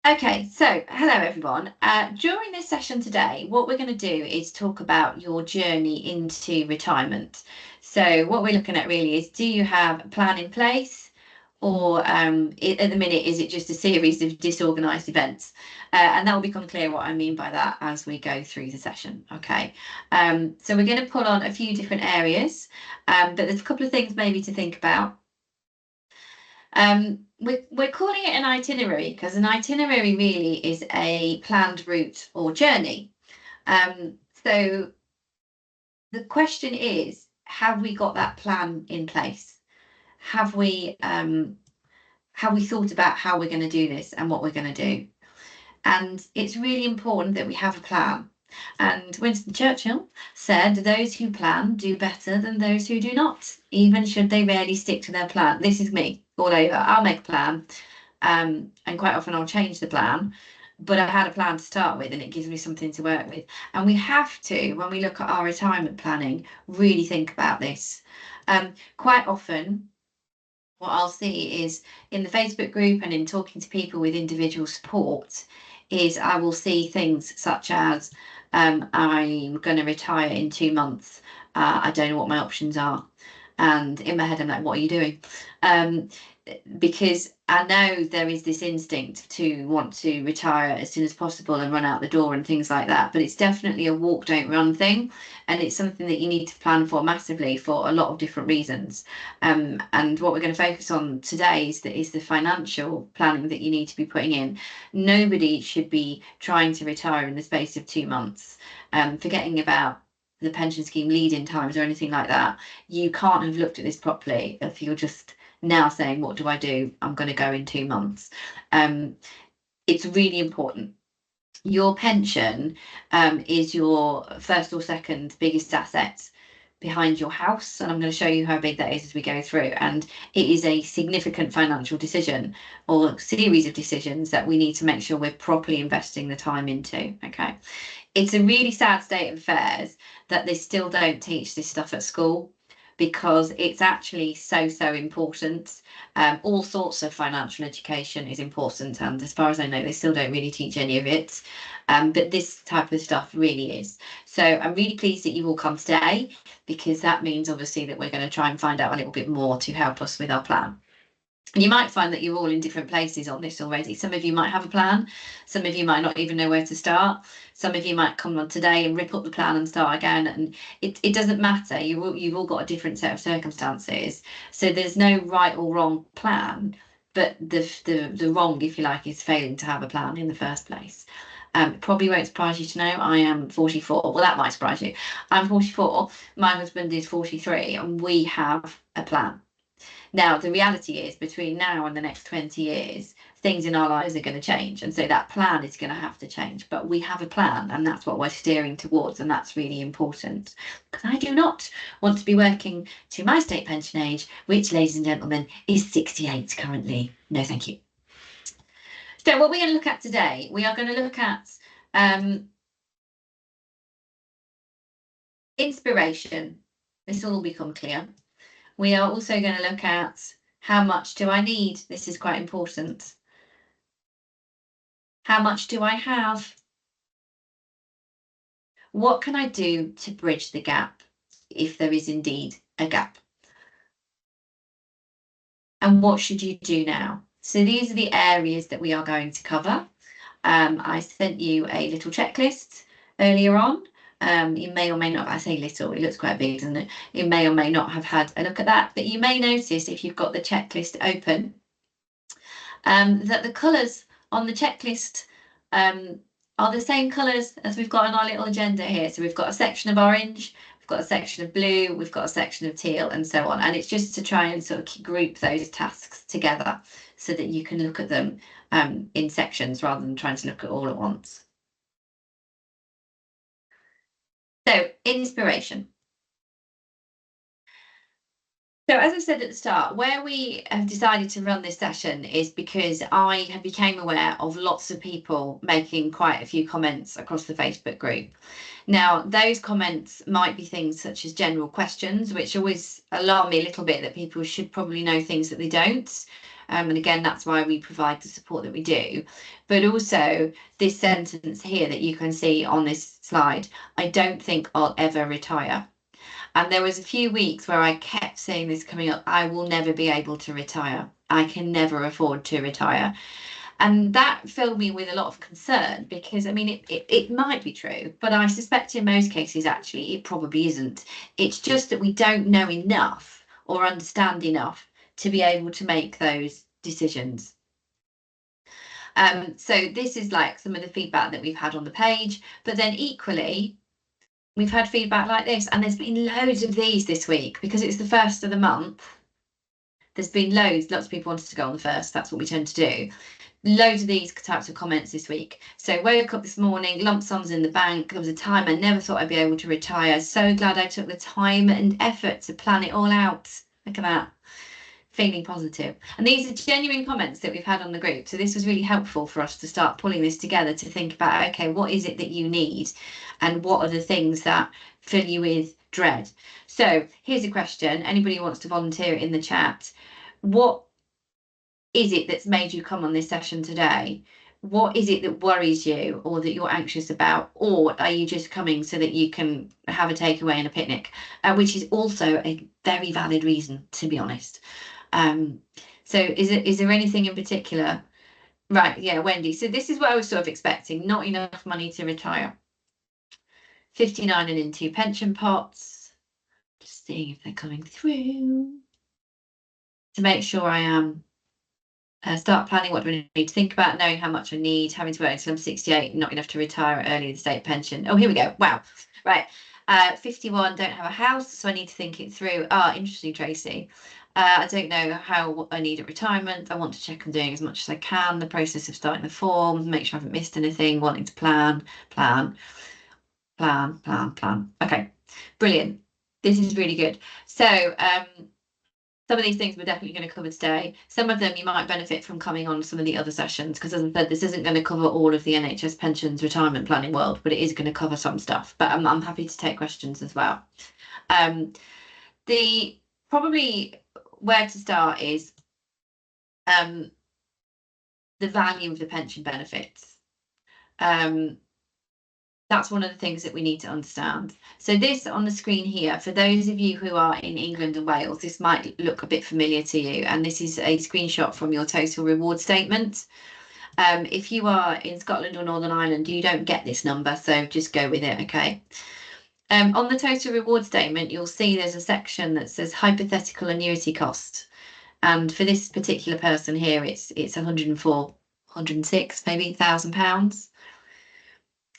Okay, so hello everyone. During this session today, what we're going to do is talk about your journey into retirement. So what we're looking at really is, do you have a plan in place, or at the minute, is it just a series of disorganized events? And that will become clear what I mean by that as we go through the session. Okay, so we're going to pull on a few different areas, but there's a couple of things maybe to think about. We're calling it an itinerary because an itinerary really is a planned route or journey. So the question is, have we got that plan in place? Have we thought about how we're going to do this and what we're going to do? And it's really important that we have a plan. And Winston Churchill said, those who plan do better than those who do not, even should they rarely stick to their plan. This is me all over. I'll make a plan, and quite often I'll change the plan, but I had a plan to start with and it gives me something to work with. And we have to, when we look at our retirement planning, really think about this. Quite often, what I'll see is in the Facebook group and in talking to people with individual support, is I will see things such as, I'm going to retire in 2 months. I don't know what my options are. And in my head, I'm like, what are you doing? Um, because I know there is this instinct to want to retire as soon as possible and run out the door and things like that. But it's definitely a walk, don't run thing. And it's something that you need to plan for massively for a lot of different reasons. And what we're going to focus on today is the financial planning that you need to be putting in. Nobody should be trying to retire in the space of 2 months, forgetting about the pension scheme lead-in times or anything like that. You can't have looked at this properly if you're just now saying, what do I do? I'm going to go in 2 months. It's really important. Your pension is your first or second biggest asset behind your house, and I'm going to show you how big that is as we go through. And it is a significant financial decision or series of decisions that we need to make sure we're properly investing the time into. Okay, it's a really sad state of affairs that they still don't teach this stuff at school, because it's actually so important. All sorts of financial education is important, and as far as I know, they still don't really teach any of it. But this type of stuff really is. So I'm really pleased that you all come today, because that means obviously that we're going to try and find out a little bit more to help us with our plan. And you might find that you're all in different places on this already. Some of you might have a plan. Some of you might not even know where to start. Some of you might come on today and rip up the plan and start again. And it doesn't matter. You've all got a different set of circumstances. So there's no right or wrong plan. But the wrong, if you like, is failing to have a plan in the first place. It probably won't surprise you to know I am 44. Well, that might surprise you. I'm 44. My husband is 43, and we have a plan. Now, the reality is, between now and the next 20 years, things in our lives are going to change. And so that plan is going to have to change. But we have a plan, and that's what we're steering towards. And that's really important. Because I do not want to be working to my state pension age, which, ladies and gentlemen, is 68 currently. No, thank you. So what we're going to look at today, we are going to look at inspiration. This will all become clear. We are also going to look at, how much do I need? This is quite important. How much do I have? What can I do to bridge the gap, if there is indeed a gap? And what should you do now? So these are the areas that we are going to cover. I sent you a little checklist earlier on. You may or may not, I say little, it looks quite big, doesn't it? You may or may not have had a look at that, but you may notice, if you've got the checklist open, that the colours on the checklist are the same colours as we've got on our little agenda here. So we've got a section of orange, we've got a section of blue, we've got a section of teal, and so on. And it's just to try and sort of group those tasks together so that you can look at them in sections rather than trying to look at all at once. So, inspiration. So as I said at the start, where we have decided to run this session is because I have became aware of lots of people making quite a few comments across the Facebook group. Now, those comments might be things such as general questions, which always alarm me a little bit that people should probably know things that they don't. And again, that's why we provide the support that we do. But also this sentence here that you can see on this slide, I don't think I'll ever retire. And there was a few weeks where I kept seeing this coming up. I will never be able to retire. I can never afford to retire. And that filled me with a lot of concern because, I mean, it might be true, but I suspect in most cases, actually, it probably isn't. It's just that we don't know enough or understand enough to be able to make those decisions. So this is like some of the feedback that we've had on the page, but then equally, we've had feedback like this, and there's been loads of these this week because it's the first of the month. There's been lots of people wanted to go on the first. That's what we tend to do. Loads of these types of comments this week. So woke up this morning, lump sums in the bank. There was a time I never thought I'd be able to retire. So glad I took the time and effort to plan it all out. Look at that. Feeling positive. And these are genuine comments that we've had on the group. So this was really helpful for us to start pulling this together to think about, okay, what is it that you need? And what are the things that fill you with dread? So here's a question. Anybody who wants to volunteer in the chat, what is it that's made you come on this session today? What is it that worries you or that you're anxious about? Or are you just coming so that you can have a takeaway and a picnic, which is also a very valid reason, to be honest. So is there anything in particular? Right, yeah, Wendy. So this is what I was sort of expecting, not enough money to retire. 59 and in 2 pension pots. Just seeing if they're coming through. To make sure I am start planning what do I need to think about, knowing how much I need, having to work until I'm 68, not enough to retire early, the state pension. Oh, here we go. Wow. Right. 51, don't have a house, so I need to think it through. Ah, interesting, Tracy. I don't know how I need at retirement. I want to check I'm doing as much as I can. The process of starting the form, make sure I haven't missed anything, wanting to plan. Okay, brilliant. This is really good. So some of these things we're definitely going to cover today. Some of them you might benefit from coming on some of the other sessions, because as I said, this isn't going to cover all of the NHS pensions retirement planning world, but it is going to cover some stuff. But I'm happy to take questions as well. The probably where to start is the value of the pension benefits. That's one of the things that we need to understand. So this on the screen here, for those of you who are in England and Wales, this might look a bit familiar to you. And this is a screenshot from your total reward statement. If you are in Scotland or Northern Ireland, you don't get this number, so just go with it, okay? On the total reward statement, you'll see there's a section that says hypothetical annuity cost. And for this particular person here, it's 104, 106, maybe £1,000.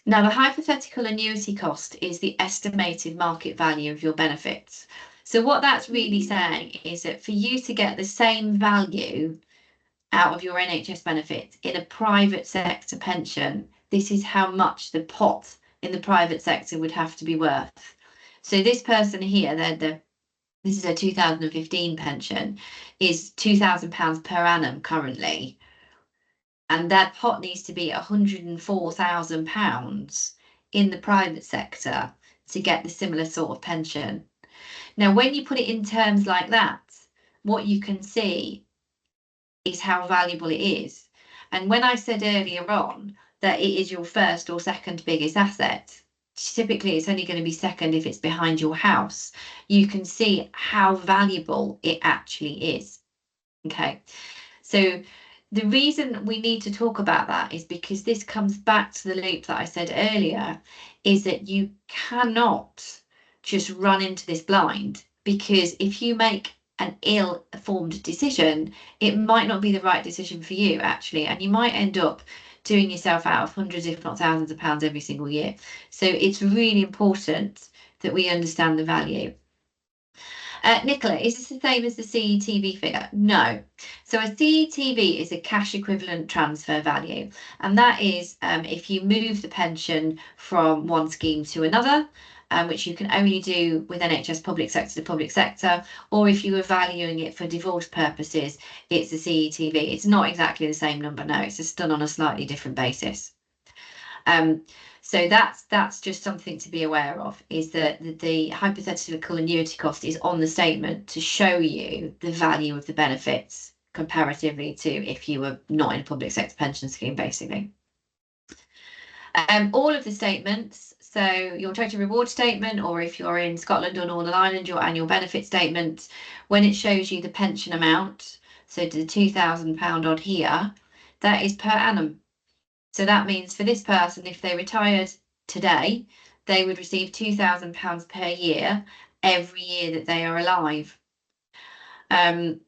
Now, the hypothetical annuity cost is the estimated market value of your benefits. So what that's really saying is that for you to get the same value out of your NHS benefits in a private sector pension, this is how much the pot in the private sector would have to be worth. So this person here, this is a 2015 pension, is £2,000 per annum currently. And that pot needs to be £104,000 in the private sector to get the similar sort of pension. Now, when you put it in terms like that, what you can see is how valuable it is. And when I said earlier on that it is your first or second biggest asset, typically it's only going to be second if it's behind your house. You can see how valuable it actually is. Okay, so the reason we need to talk about that is because this comes back to the loop that I said earlier, is that you cannot just run into this blind, because if you make an ill-formed decision, it might not be the right decision for you, actually, and you might end up doing yourself out of hundreds, if not thousands of pounds every single year. So it's really important that we understand the value. Nicola, is this the same as the CETV figure? No. So a CETV is a cash equivalent transfer value, and that is if you move the pension from one scheme to another, which you can only do with NHS public sector to public sector, or if you were valuing it for divorce purposes, it's the CETV. It's not exactly the same number, no, it's just done on a slightly different basis. So that's just something to be aware of, is that the hypothetical annuity cost is on the statement to show you the value of the benefits comparatively to if you were not in a public sector pension scheme, basically. All of the statements, so your total reward statement, or if you're in Scotland or Northern Ireland, your annual benefit statement, when it shows you the pension amount, so the £2,000 odd here, that is per annum. So that means for this person, if they retired today, they would receive £2,000 per year every year that they are alive. And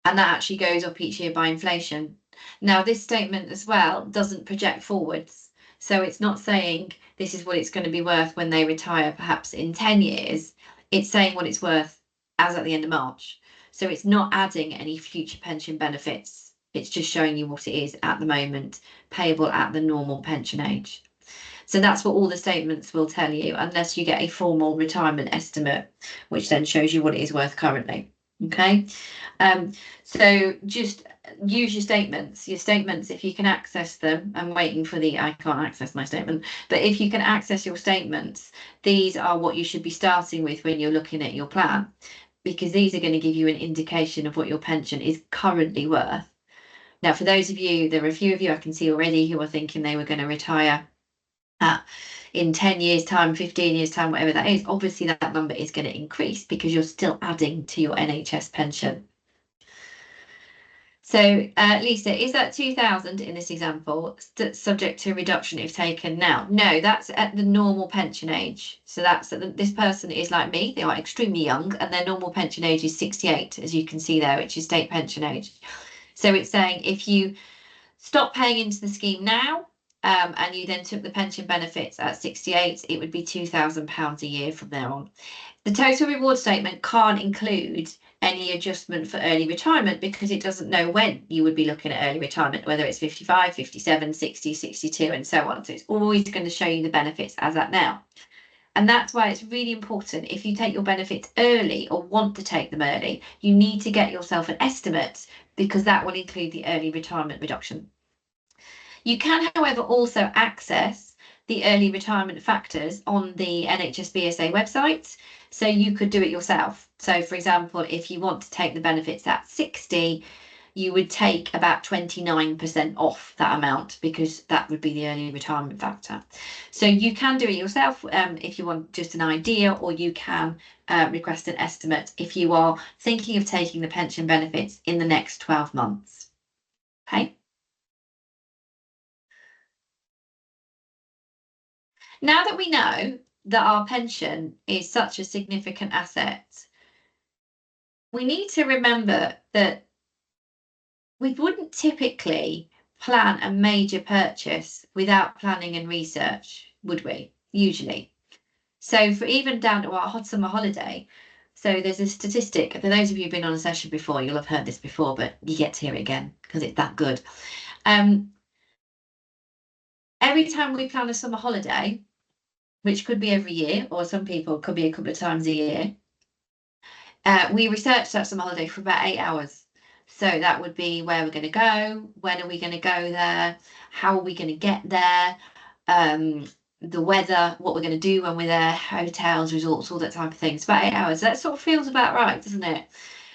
that actually goes up each year by inflation. Now, this statement as well doesn't project forwards. So it's not saying this is what it's going to be worth when they retire, perhaps in 10 years. It's saying what it's worth as at the end of March. So it's not adding any future pension benefits. It's just showing you what it is at the moment, payable at the normal pension age. So that's what all the statements will tell you, unless you get a formal retirement estimate, which then shows you what it is worth currently. Okay, so just use your statements. Your statements, if you can access them, I'm waiting for I can't access my statement, but if you can access your statements, these are what you should be starting with when you're looking at your plan, because these are going to give you an indication of what your pension is currently worth. Now, for those of you, there are a few of you I can see already who are thinking they were going to retire in 10 years time, 15 years time, whatever that is. Obviously that number is going to increase because you're still adding to your NHS pension. So Lisa, is that 2,000 in this example subject to reduction if taken now? No, that's at the normal pension age. So that's this person is like me, they are extremely young, and their normal pension age is 68, as you can see there, which is state pension age. So it's saying if you stop paying into the scheme now, and you then took the pension benefits at 68, it would be £2,000 a year from there on. The total reward statement can't include any adjustment for early retirement because it doesn't know when you would be looking at early retirement, whether it's 55, 57, 60, 62, and so on. So it's always going to show you the benefits as at now. And that's why it's really important, if you take your benefits early or want to take them early, you need to get yourself an estimate, because that will include the early retirement reduction. You can, however, also access the early retirement factors on the NHS BSA website, so you could do it yourself. So, for example, if you want to take the benefits at 60, you would take about 29% off that amount, because that would be the early retirement factor. So you can do it yourself if you want just an idea, or you can request an estimate if you are thinking of taking the pension benefits in the next 12 months. Okay. Now that we know that our pension is such a significant asset, we need to remember that we wouldn't typically plan a major purchase without planning and research, would we? Usually. So for even down to our hot summer holiday, so there's a statistic, for those of you who've been on a session before, you'll have heard this before, but you get to hear it again because it's that good. Every time we plan a summer holiday, which could be every year, or some people could be a couple of times a year, we research that summer holiday for about 8 hours. So that would be where we're going to go, when are we going to go there, how are we going to get there, the weather, what we're going to do when we're there, hotels, resorts, all that type of thing. It's about 8 hours. That sort of feels about right, doesn't it?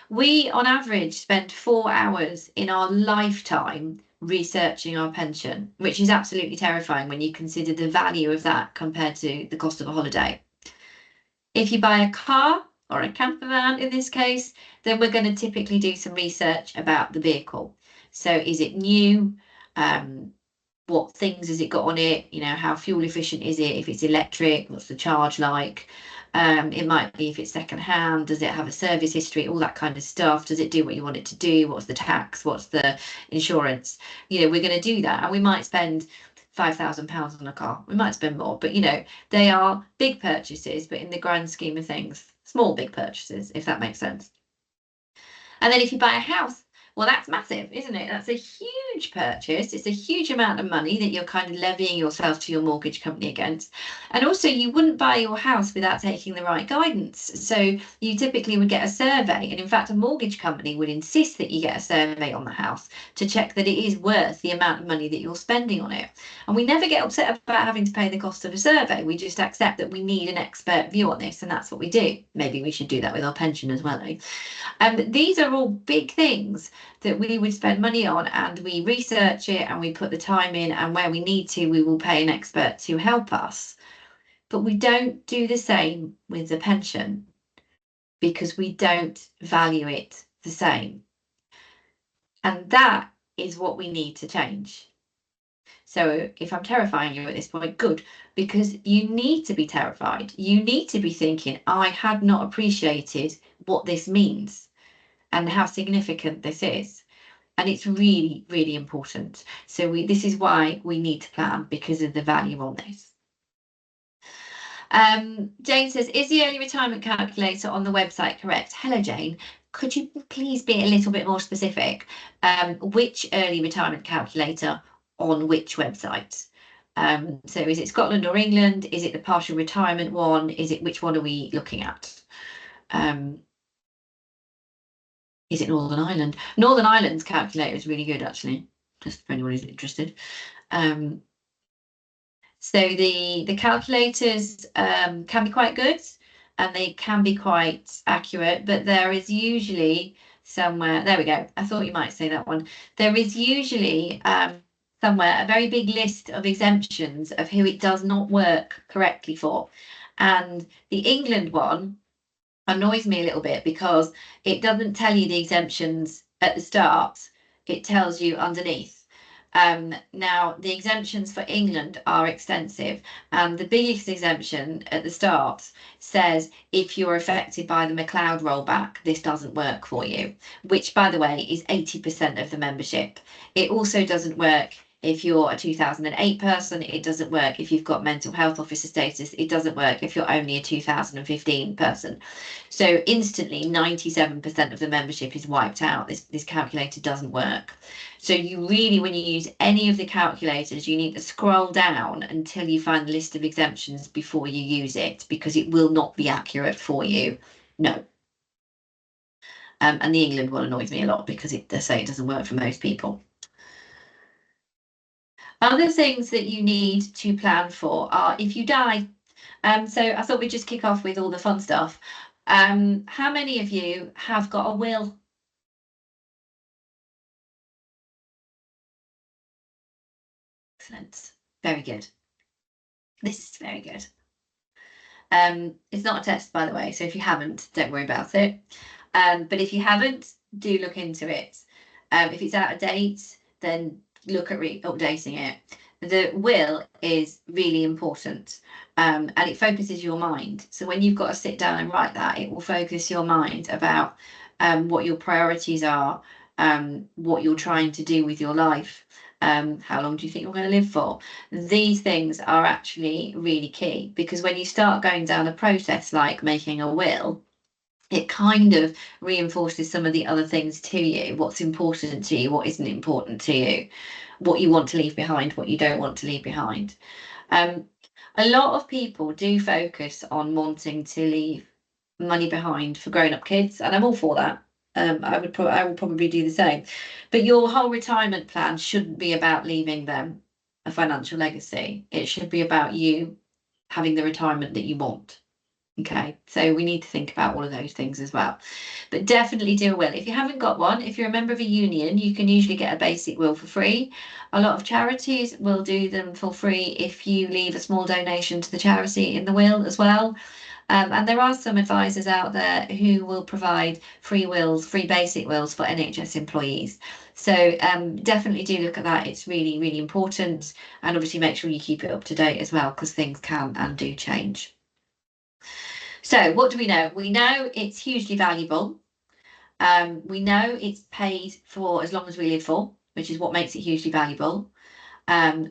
We, on average, spend 4 hours in our lifetime researching our pension, which is absolutely terrifying when you consider the value of that compared to the cost of a holiday. If you buy a car, or a camper van in this case, then we're going to typically do some research about the vehicle. So is it new? What things has it got on it? You know, how fuel efficient is it? If it's electric, what's the charge like? It might be if it's second hand, does it have a service history, all that kind of stuff. Does it do what you want it to do? What's the tax? What's the insurance? You know, we're going to do that, and we might spend £5,000 on a car. We might spend more, but you know, they are big purchases, but in the grand scheme of things, small big purchases, if that makes sense. And then if you buy a house, Well, that's massive, isn't it? That's a huge purchase. It's a huge amount of money that you're kind of levying yourself to your mortgage company against. And also, you wouldn't buy your house without taking the right guidance. So you typically would get a survey. And in fact, a mortgage company would insist that you get a survey on the house to check that it is worth the amount of money that you're spending on it. And we never get upset about having to pay the cost of a survey. We just accept that we need an expert view on this, and that's what we do. Maybe we should do that with our pension as well, eh? And these are all big things that we would spend money on, and we research it and we put the time in, and where we need to, we will pay an expert to help us. But we don't do the same with the pension because we don't value it the same. And that is what we need to change. So if I'm terrifying you at this point, good, because you need to be terrified. You need to be thinking, I had not appreciated what this means and how significant this is. And it's really, really important. So this is why we need to plan, because of the value on this. Jane says, is the early retirement calculator on the website correct? Hello, Jane. Could you please be a little bit more specific? Which early retirement calculator on which website? So is it Scotland or England? Is it the partial retirement one? Which one are we looking at? Is it Northern Ireland? Northern Ireland's calculator is really good, actually, just for anyone who's interested. So the calculators can be quite good and they can be quite accurate, but there is usually somewhere, there we go, I thought you might say that one. There is usually somewhere a very big list of exemptions of who it does not work correctly for. And the England one annoys me a little bit because it doesn't tell you the exemptions at the start, it tells you underneath. Now, the exemptions for England are extensive, and the biggest exemption at the start says if you're affected by the McLeod rollback, this doesn't work for you, which, by the way, is 80% of the membership. It also doesn't work if you're a 2008 person, it doesn't work if you've got mental health officer status, it doesn't work if you're only a 2015 person. So instantly 97% of the membership is wiped out. This calculator doesn't work. So you really, when you use any of the calculators, you need to scroll down until you find the list of exemptions before you use it, because it will not be accurate for you. No. And the England one annoys me a lot because they say it doesn't work for most people. Other things that you need to plan for are if you die. So I thought we'd just kick off with all the fun stuff. How many of you have got a will? Excellent. Very good. This is very good. It's not a test, by the way, so if you haven't, don't worry about it. But if you haven't, do look into it. If it's out of date, then look at updating it. The will is really important, and it focuses your mind. So when you've got to sit down and write that, it will focus your mind about what your priorities are, what you're trying to do with your life. How long do you think you're going to live for? These things are actually really key, because when you start going down a process like making a will, it kind of reinforces some of the other things to you, what's important to you, what isn't important to you, what you want to leave behind, what you don't want to leave behind. A lot of people do focus on wanting to leave money behind for grown-up kids, and I'm all for that. I will probably do the same. But your whole retirement plan shouldn't be about leaving them a financial legacy. It should be about you having the retirement that you want. Okay, so we need to think about all of those things as well. But definitely do a will. If you haven't got one, if you're a member of a union, you can usually get a basic will for free. A lot of charities will do them for free if you leave a small donation to the charity in the will as well. And there are some advisors out there who will provide free wills, free basic wills for NHS employees. So definitely do look at that. It's really, really important. And obviously make sure you keep it up to date as well, because things can and do change. So what do we know? We know it's hugely valuable. We know it's paid for as long as we live for, which is what makes it hugely valuable.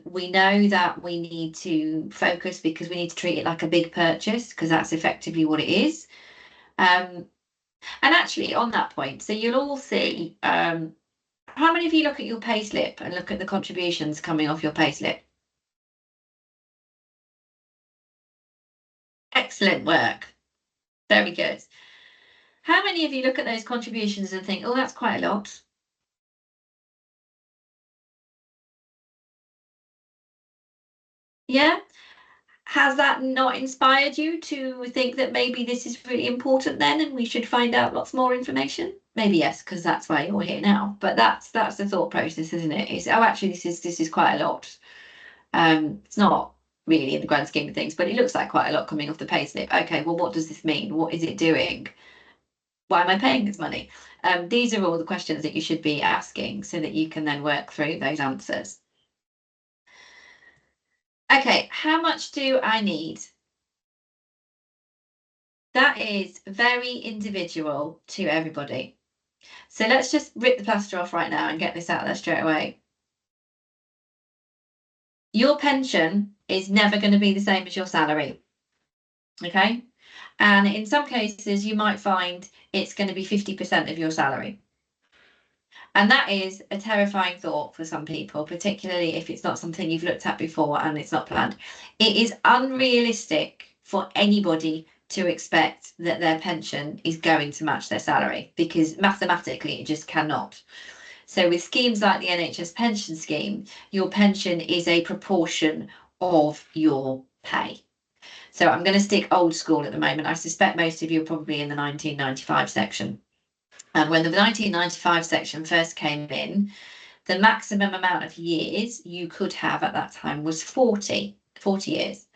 We know that we need to focus because we need to treat it like a big purchase, because that's effectively what it is. And actually on that point, so you'll all see How many of you look at your payslip and look at the contributions coming off your payslip? Excellent work. Very good. How many of you look at those contributions and think, oh, that's quite a lot? Yeah? Has that not inspired you to think that maybe this is really important then and we should find out lots more information? Maybe yes, because that's why you're here now. But that's the thought process, isn't it? It's, oh, actually, this is quite a lot. It's not really in the grand scheme of things, but it looks like quite a lot coming off the payslip. Okay, well, what does this mean? What is it doing? Why am I paying this money? These are all the questions that you should be asking so that you can then work through those answers. Okay, how much do I need? That is very individual to everybody. So let's just rip the plaster off right now and get this out there straight away. Your pension is never going to be the same as your salary. Okay? And in some cases, you might find it's going to be 50% of your salary. And that is a terrifying thought for some people, particularly if it's not something you've looked at before and it's not planned. It is unrealistic for anybody to expect that their pension is going to match their salary because mathematically it just cannot. So with schemes like the NHS Pension Scheme, your pension is a proportion of your pay. So I'm going to stick old school at the moment. I suspect most of you are probably in the 1995 section. And when the 1995 section first came in, the maximum amount of years you could have at that time was 40 years.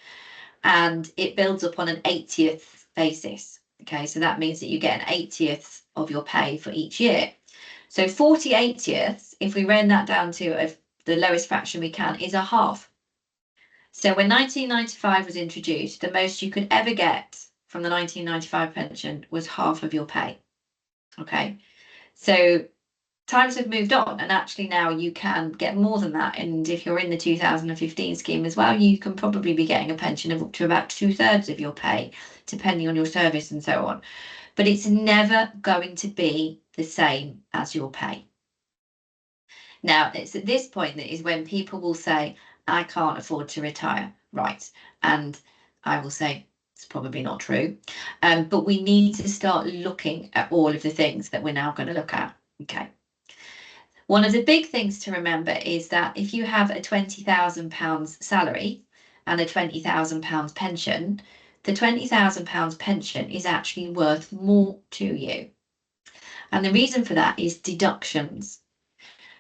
And it builds up on an 80th basis. Okay, so that means that you get an 80th of your pay for each year. So 40 80ths, if we round that down to the lowest fraction we can, is a half. So when 1995 was introduced, the most you could ever get from the 1995 pension was half of your pay. Okay, so times have moved on, and actually now you can get more than that. And if you're in the 2015 scheme as well, you can probably be getting a pension of up to about 2/3 of your pay, depending on your service and so on. But it's never going to be the same as your pay. Now, it's at this point that is when people will say, I can't afford to retire. Right. And I will say, it's probably not true. But we need to start looking at all of the things that we're now going to look at. Okay. One of the big things to remember is that if you have a £20,000 salary and a £20,000 pension, the £20,000 pension is actually worth more to you. And the reason for that is deductions.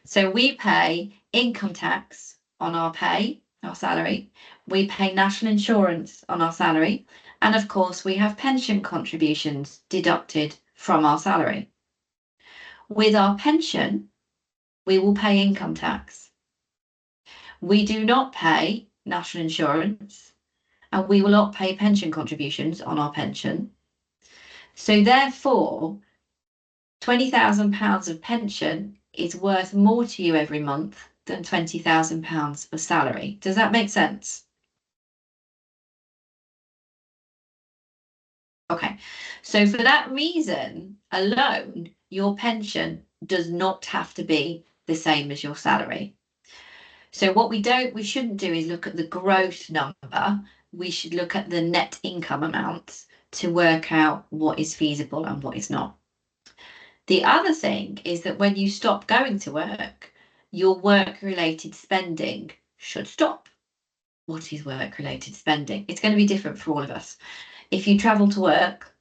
So we pay income tax on our pay, our salary. We pay national insurance on our salary. And of course, we have pension contributions deducted from our salary. With our pension, we will pay income tax. We do not pay national insurance, and we will not pay pension contributions on our pension. So therefore, £20,000 of pension is worth more to you every month than £20,000 of salary. Does that make sense? Okay, so for that reason alone, your pension does not have to be the same as your salary. So what we shouldn't do is look at the gross number. We should look at the net income amounts to work out what is feasible and what is not. The other thing is that when you stop going to work, your work-related spending should stop. What is work-related spending? It's going to be different for all of us. If you travel to work,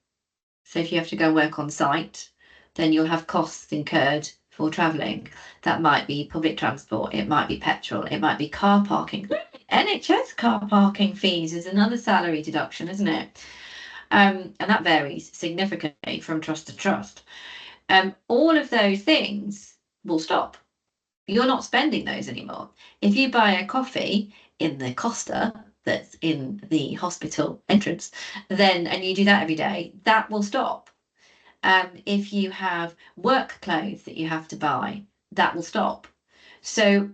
so if you have to go work on site, then you'll have costs incurred for travelling. That might be public transport, it might be petrol, it might be car parking. NHS car parking fees is another salary deduction, isn't it? And that varies significantly from trust to trust. All of those things will stop. You're not spending those anymore. If you buy a coffee in the Costa that's in the hospital entrance, then and you do that every day, that will stop. If you have work clothes that you have to buy, that will stop. So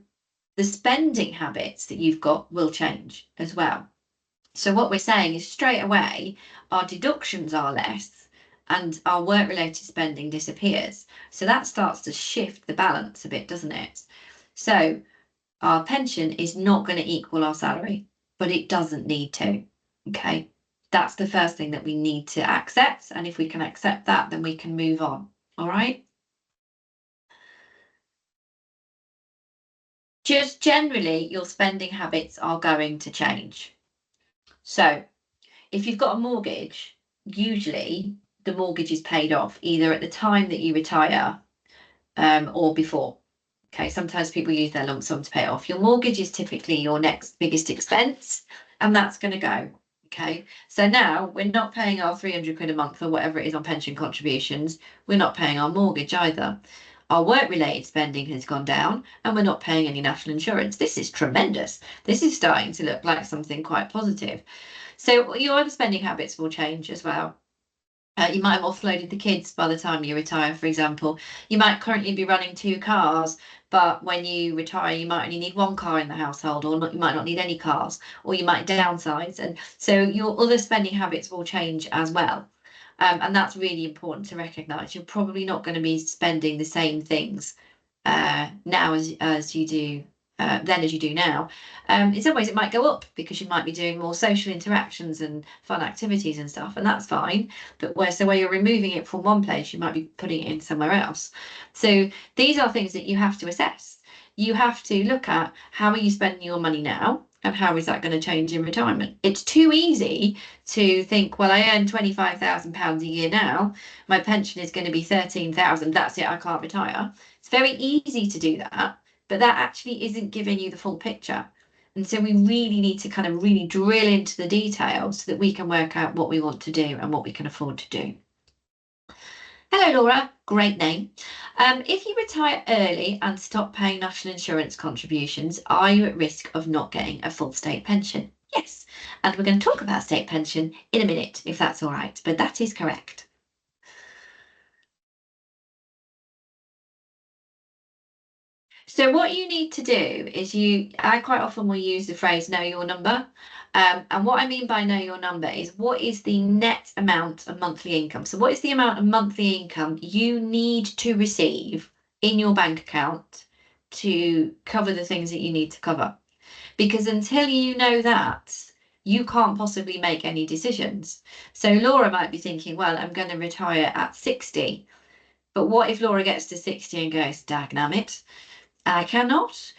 the spending habits that you've got will change as well. So what we're saying is straight away, our deductions are less and our work-related spending disappears. So that starts to shift the balance a bit, doesn't it? So our pension is not going to equal our salary, but it doesn't need to. Okay, that's the first thing that we need to accept. And if we can accept that, then we can move on. All right. Just generally, your spending habits are going to change. So if you've got a mortgage, usually the mortgage is paid off either at the time that you retire or before. Okay, sometimes people use their lump sum to pay it off. Your mortgage is typically your next biggest expense, and that's going to go. Okay, so now we're not paying our 300 quid a month or whatever it is on pension contributions. We're not paying our mortgage either. Our work-related spending has gone down, and we're not paying any national insurance. This is tremendous. This is starting to look like something quite positive. So your other spending habits will change as well. You might have offloaded the kids by the time you retire, for example. You might currently be running 2 cars, but when you retire, you might only need 1 car in the household, or not, you might not need any cars, or you might downsize. And so your other spending habits will change as well. And that's really important to recognise. You're probably not going to be spending the same things now as you do then as you do now. In some ways it might go up because you might be doing more social interactions and fun activities and stuff, and that's fine. But where you're removing it from one place, you might be putting it in somewhere else. So these are things that you have to assess. You have to look at how are you spending your money now, and how is that going to change in retirement? It's too easy to think, well, I earn £25,000 a year now, my pension is going to be 13,000, that's it, I can't retire. It's very easy to do that, but that actually isn't giving you the full picture. And so we really need to kind of really drill into the details so that we can work out what we want to do and what we can afford to do. Hello, Laura. Great name. If you retire early and stop paying national insurance contributions, are you at risk of not getting a full state pension? Yes. And we're going to talk about state pension in a minute, if that's all right. But that is correct. So what you need to do is I quite often will use the phrase know your number. And what I mean by know your number is what is the net amount of monthly income? So what is the amount of monthly income you need to receive in your bank account to cover the things that you need to cover? Because until you know that, you can't possibly make any decisions. So Laura might be thinking, well, I'm going to retire at 60. But what if Laura gets to 60 and goes, dagnammit, I cannot.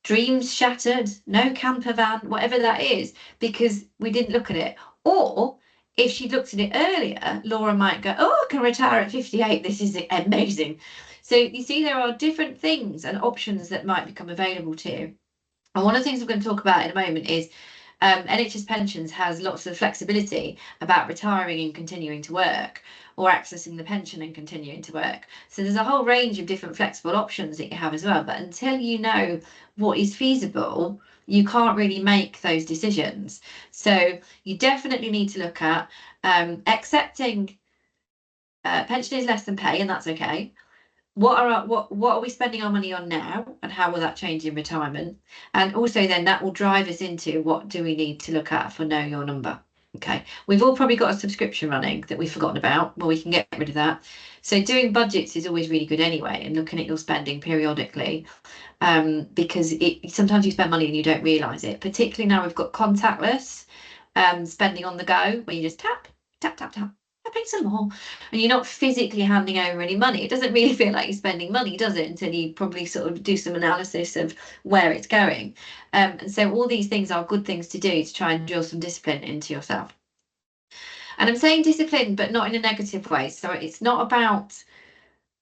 Dreams shattered, no camper van, whatever that is, because we didn't look at it. Or if she'd looked at it earlier, Laura might go, oh, I can retire at 58. This is amazing. So you see, there are different things and options that might become available to you. And one of the things we're going to talk about in a moment is NHS Pensions has lots of flexibility about retiring and continuing to work, or accessing the pension and continuing to work. So there's a whole range of different flexible options that you have as well. But until you know what is feasible, you can't really make those decisions. So you definitely need to look at accepting pension is less than pay, and that's okay. What are we spending our money on now, and how will that change in retirement? And also then that will drive us into what do we need to look at for know your number. Okay, we've all probably got a subscription running that we've forgotten about. Well, we can get rid of that. So doing budgets is always really good anyway, and looking at your spending periodically, because sometimes you spend money and you don't realise it. Particularly now we've got contactless spending on the go, where you just tap, tap, tap, tap. I paid some more, and you're not physically handing over any money. It doesn't really feel like you're spending money, does it? Until you probably sort of do some analysis of where it's going. And so all these things are good things to do to try and drill some discipline into yourself. And I'm saying discipline, but not in a negative way. So it's not about,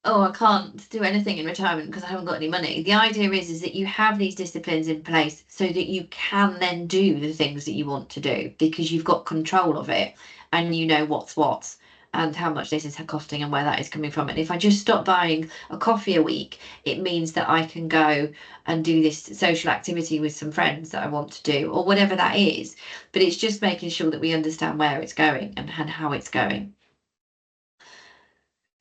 oh, I can't do anything in retirement because I haven't got any money. The idea is that you have these disciplines in place so that you can then do the things that you want to do, because you've got control of it and you know what's what and how much this is costing and where that is coming from. And if I just stop buying a coffee a week, it means that I can go and do this social activity with some friends that I want to do, or whatever that is. But it's just making sure that we understand where it's going and how it's going.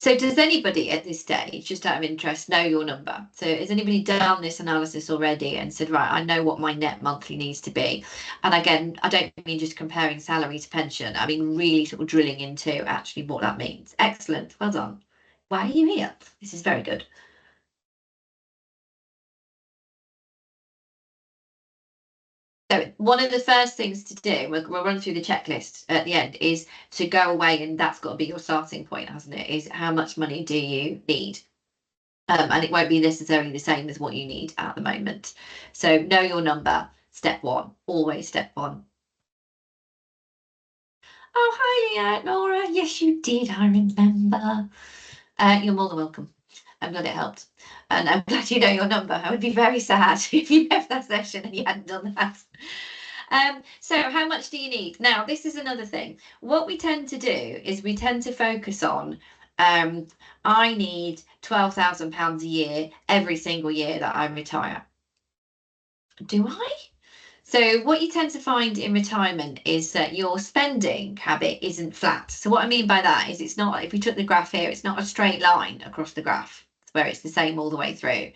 So does anybody at this stage, just out of interest, know your number? So has anybody done this analysis already and said, right, I know what my net monthly needs to be? And again, I don't mean just comparing salary to pension. I mean really sort of drilling into actually what that means. Excellent. Well done. Why are you here? This is very good. So one of the first things to do, we'll run through the checklist at the end, is to go away, and that's got to be your starting point, hasn't it? Is how much money do you need? And it won't be necessarily the same as what you need at the moment. So know your number, step one, always step one. Oh, hi, Laura. Yes, you did. I remember. You're more than welcome. I'm glad it helped. And I'm glad you know your number. I would be very sad if you left that session and you hadn't done that. So how much do you need? Now, this is another thing. What we tend to do is we tend to focus on, I need £12,000 a year every single year that I retire. Do I? So what you tend to find in retirement is that your spending habit isn't flat. So what I mean by that is it's not, if we took the graph here, it's not a straight line across the graph where it's the same all the way through.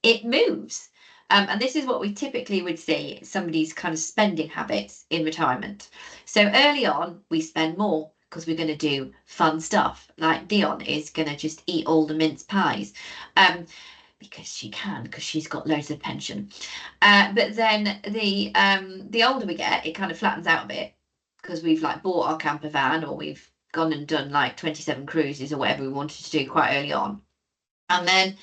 It moves. And this is what we typically would see somebody's kind of spending habits in retirement. So early on, we spend more because we're going to do fun stuff. Like Dion is going to just eat all the mince pies. Because she can, because she's got loads of pension. But then the older we get, it kind of flattens out a bit because we've like bought our camper van or we've gone and done like 27 cruises or whatever we wanted to do quite early on. And then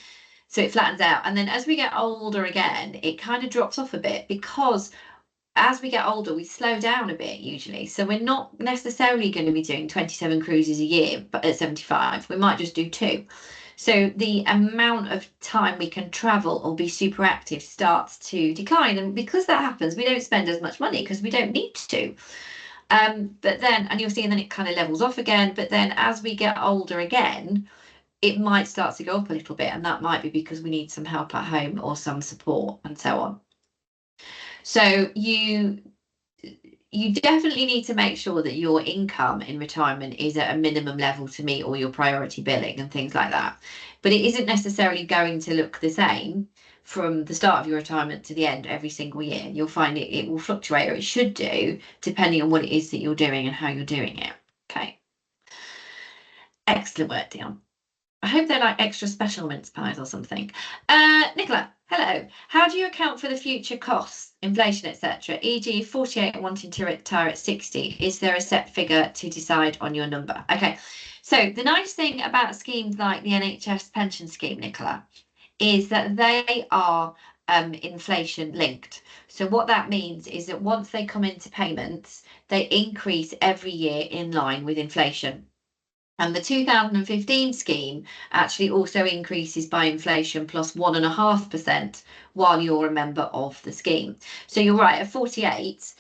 so it flattens out. And then as we get older again, it kind of drops off a bit because as we get older, we slow down a bit usually. So we're not necessarily going to be doing 27 cruises a year, but at 75, we might just do 2. So the amount of time we can travel or be super active starts to decline. And because that happens, we don't spend as much money because we don't need to. But then, and you'll see, and then it kind of levels off again. But then as we get older again, it might start to go up a little bit. And that might be because we need some help at home or some support and so on. So you definitely need to make sure that your income in retirement is at a minimum level to meet all your priority billing and things like that. But it isn't necessarily going to look the same from the start of your retirement to the end every single year. You'll find it will fluctuate, or it should do, depending on what it is that you're doing and how you're doing it. Okay. Excellent work, Dion. I hope they're like extra special mince pies or something. Nicola, hello. How do you account for the future costs, inflation, etc.? E.g., 48 wanting to retire at 60. Is there a set figure to decide on your number? Okay. So the nice thing about schemes like the NHS Pension Scheme, Nicola, is that they are inflation linked. So what that means is that once they come into payments, they increase every year in line with inflation. And the 2015 scheme actually also increases by inflation plus 1.5% while you're a member of the scheme. So you're right, at 48,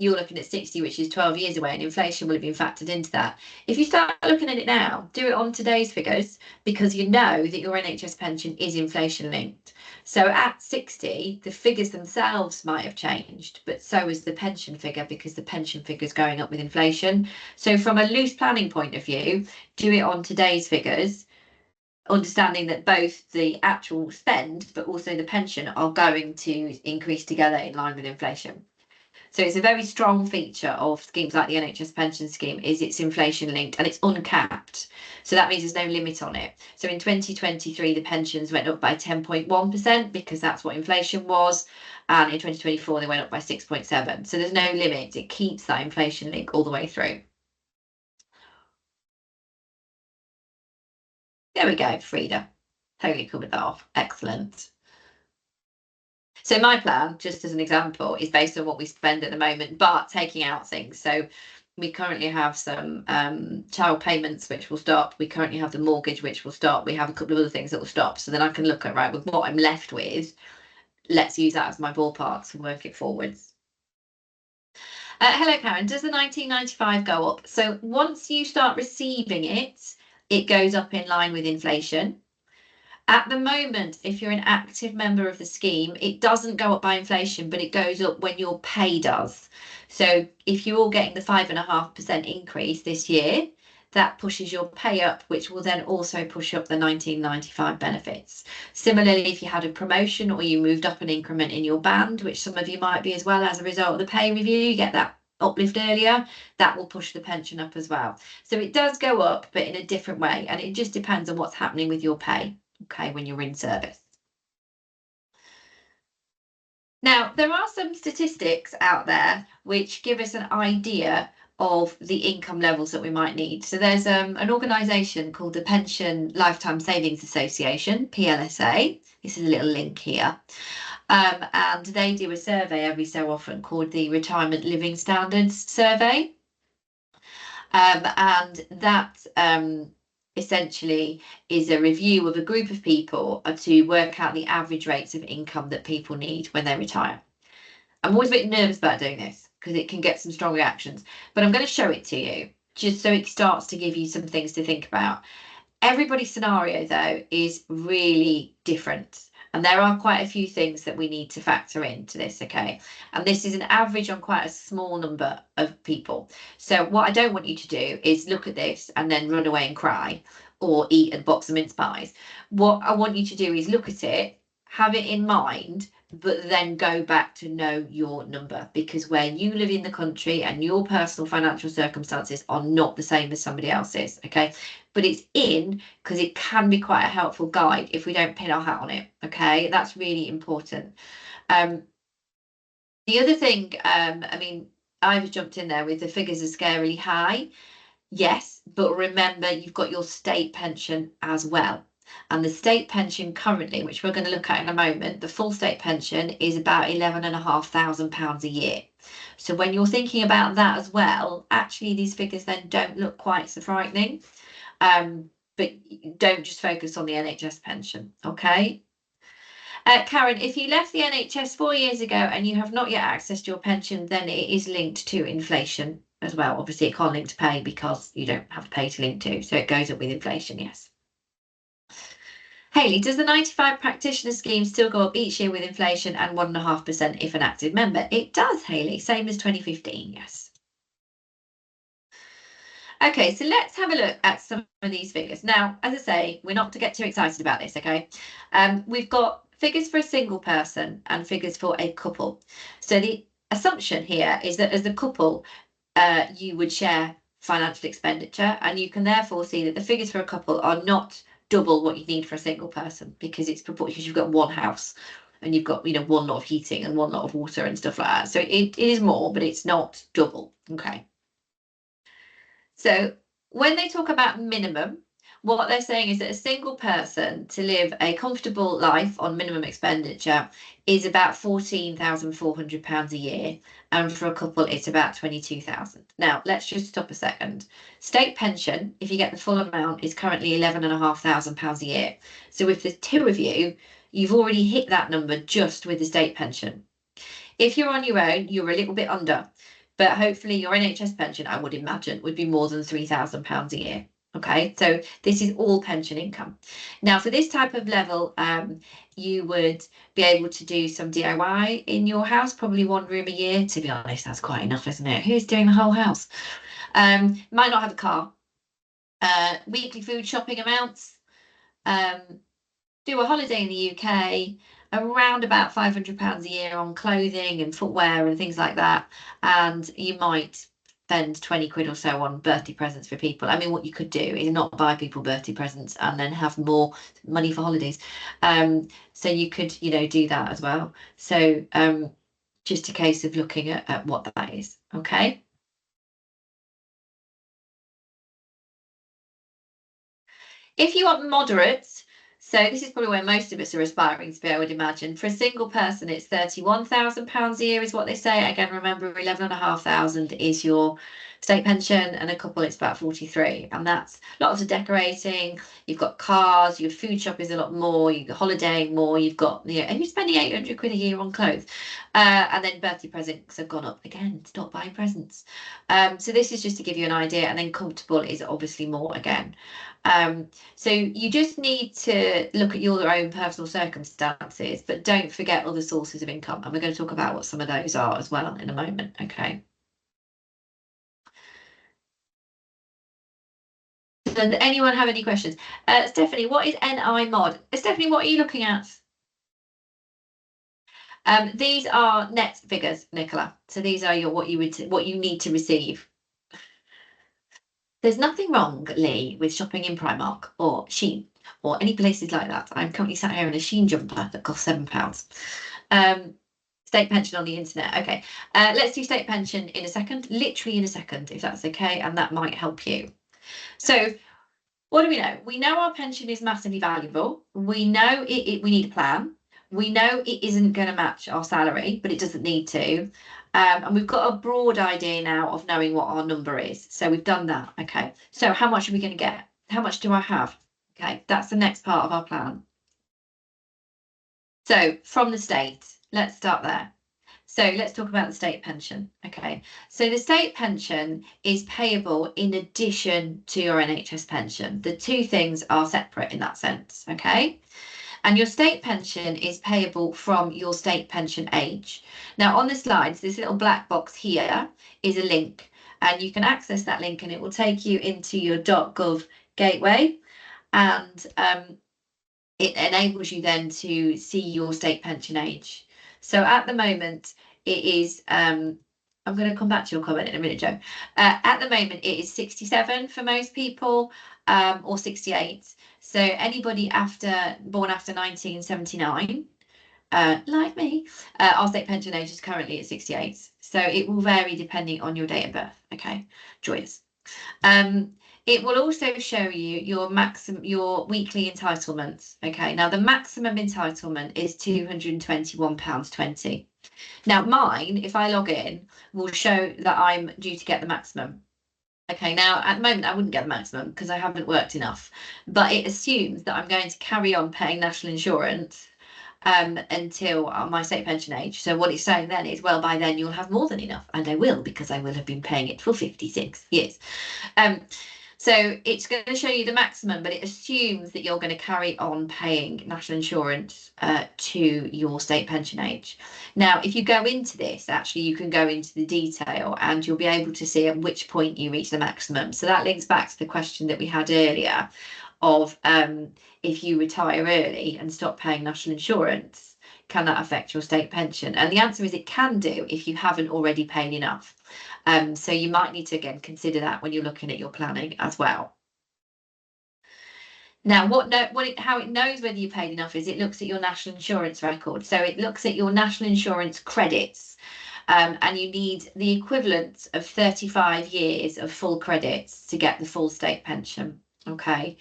you're looking at 60, which is 12 years away, and inflation will have been factored into that. If you start looking at it now, do it on today's figures because you know that your NHS pension is inflation linked. So at 60, the figures themselves might have changed, but so is the pension figure because the pension figure is going up with inflation. So from a loose planning point of view, do it on today's figures, understanding that both the actual spend but also the pension are going to increase together in line with inflation. So it's a very strong feature of schemes like the NHS Pension Scheme is it's inflation linked and it's uncapped. So that means there's no limit on it. So in 2023, the pensions went up by 10.1% because that's what inflation was. And in 2024, they went up by 6.7%. So there's no limit. It keeps that inflation link all the way through. There we go, Frida. Totally covered that off. Excellent. So my plan, just as an example, is based on what we spend at the moment, but taking out things. So we currently have some child payments, which will stop. We currently have the mortgage, which will stop. We have a couple of other things that will stop. So then I can look at, right, with what I'm left with, let's use that as my ballpark to work it forwards. Hello, Karen. Does the 1995 go up? So once you start receiving it, it goes up in line with inflation. At the moment, if you're an active member of the scheme, it doesn't go up by inflation, but it goes up when your pay does. So if you're all getting the 5.5% increase this year, that pushes your pay up, which will then also push up the 1995 benefits. Similarly, if you had a promotion or you moved up an increment in your band, which some of you might be as well as a result of the pay review, you get that uplift earlier, that will push the pension up as well. So it does go up, but in a different way, and it just depends on what's happening with your pay, okay, when you're in service. Now, there are some statistics out there which give us an idea of the income levels that we might need. So there's an organisation called the Pension Lifetime Savings Association, PLSA. This is a little link here. And they do a survey every so often called the Retirement Living Standards Survey. And that essentially is a review of a group of people to work out the average rates of income that people need when they retire. I'm always a bit nervous about doing this because it can get some strong reactions, but I'm going to show it to you just so it starts to give you some things to think about. Everybody's scenario, though, is really different. And there are quite a few things that we need to factor into this, okay? And this is an average on quite a small number of people. So what I don't want you to do is look at this and then run away and cry or eat a box of mince pies. What I want you to do is look at it, have it in mind, but then go back to know your number, because where you live in the country and your personal financial circumstances are not the same as somebody else's, okay? But it's in because it can be quite a helpful guide if we don't pin our hat on it, okay? That's really important. The other thing, I mean, I've jumped in there with the figures are scarily high. Yes, but remember you've got your state pension as well. And the state pension currently, which we're going to look at in a moment, the full state pension is about £11,500 a year. So when you're thinking about that as well, actually these figures then don't look quite so frightening. But don't just focus on the NHS pension, okay? Karen, if you left the NHS 4 years ago and you have not yet accessed your pension, then it is linked to inflation as well. Obviously, it can't link to pay because you don't have pay to link to, so it goes up with inflation, yes. Hayley, does the 95 practitioner scheme still go up each year with inflation and 1.5% if an active member? It does, Hayley, same as 2015, yes. Okay, so let's have a look at some of these figures. Now, as I say, we're not to get too excited about this, okay? We've got figures for a single person and figures for a couple. So the assumption here is that as a couple, you would share financial expenditure, and you can therefore see that the figures for a couple are not double what you need for a single person, because it's proportional, because you've got one house and you've got, you know, one lot of heating and one lot of water and stuff like that. So it is more, but it's not double, okay? So when they talk about minimum, what they're saying is that a single person to live a comfortable life on minimum expenditure is about £14,400 a year. And for a couple, it's about 22,000. Now, let's just stop a second. State pension, if you get the full amount, is currently £11,500 a year. So if there's two of you, you've already hit that number just with the state pension. If you're on your own, you're a little bit under. But hopefully your NHS pension, I would imagine, would be more than £3,000 a year. Okay, so this is all pension income. Now, for this type of level, you would be able to do some DIY in your house, probably one room a year. To be honest, that's quite enough, isn't it? Who's doing the whole house? Might not have a car. Weekly food shopping amounts. Do a holiday in the UK, around about £500 a year on clothing and footwear and things like that. And you might spend 20 quid or so on birthday presents for people. I mean, what you could do is not buy people birthday presents and then have more money for holidays. So you could, you know, do that as well. So just a case of looking at what that is, okay? If you want moderate, so this is probably where most of us are aspiring to be, I would imagine. For a single person, it's £31,000 a year is what they say. Again, remember, 11,500 is your state pension, and a couple, it's about 43. And that's lots of decorating. You've got cars, your food shop is a lot more, you've got holidaying more, you've got, you know, and you're spending 800 quid a year on clothes. And then birthday presents have gone up again. Stop buying presents. So this is just to give you an idea, and then comfortable is obviously more again. So you just need to look at your own personal circumstances, but don't forget other sources of income. And we're going to talk about what some of those are as well in a moment, okay? Does anyone have any questions? Stephanie, what is NI mod? Stephanie, what are you looking at? These are net figures, Nicola. So these are what you need to receive. There's nothing wrong, Lee, with shopping in Primark or Shein or any places like that. I'm currently sat here in a Shein jumper that costs £7. State pension on the internet. Okay, let's do state pension in a second, literally in a second, if that's okay, and that might help you. So what do we know? We know our pension is massively valuable. We know we need a plan. We know it isn't going to match our salary, but it doesn't need to. And we've got a broad idea now of knowing what our number is. So we've done that. Okay. So how much are we going to get? How much do I have? Okay. That's the next part of our plan. So from the state, let's start there. So let's talk about the state pension. Okay, so the state pension is payable in addition to your NHS pension. The two things are separate in that sense. Okay, and your state pension is payable from your state pension age. Now on the slides, this little black box here is a link, and you can access that link and it will take you into your .gov gateway, and it enables you then to see your state pension age. So at the moment, it is, I'm going to come back to your comment in a minute, Joe. At the moment, it is 67 for most people, or 68. So anybody born after 1979, like me, our state pension age is currently at 68. So it will vary depending on your date of birth. Okay, joyous. It will also show you your weekly entitlements. Okay, now the maximum entitlement is £221.20. Now mine, if I log in, will show that I'm due to get the maximum. Okay, now at the moment I wouldn't get the maximum because I haven't worked enough, but it assumes that I'm going to carry on paying national insurance until my state pension age. So what it's saying then is, well, by then you'll have more than enough, and I will, because I will have been paying it for 56 years. So it's going to show you the maximum, but it assumes that you're going to carry on paying national insurance to your state pension age. Now, if you go into this, actually, you can go into the detail and you'll be able to see at which point you reach the maximum. So that links back to the question that we had earlier of if you retire early and stop paying national insurance, can that affect your state pension? And the answer is it can do if you haven't already paid enough. So you might need to, again, consider that when you're looking at your planning as well. Now, how it knows whether you paid enough is it looks at your national insurance record. So it looks at your national insurance credits, and you need the equivalent of 35 years of full credits to get the full state pension. Okay,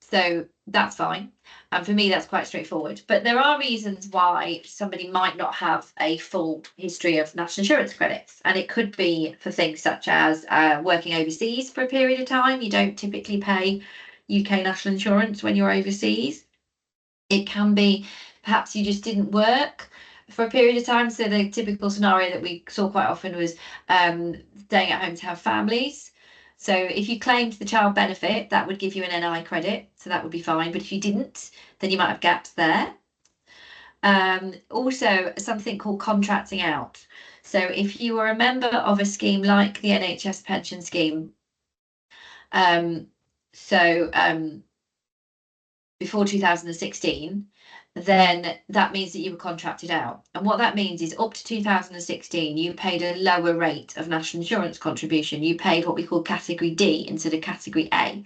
so that's fine. And for me, that's quite straightforward. But there are reasons why somebody might not have a full history of national insurance credits. And it could be for things such as working overseas for a period of time. You don't typically pay UK national insurance when you're overseas. It can be perhaps you just didn't work for a period of time. So the typical scenario that we saw quite often was staying at home to have families. So if you claimed the child benefit, that would give you an NI credit, so that would be fine. But if you didn't, then you might have gaps there. Also, something called contracting out. So if you were a member of a scheme like the NHS Pension Scheme, before 2016, then that means that you were contracted out. And what that means is up to 2016, you paid a lower rate of national insurance contribution. You paid what we call category D instead of category A.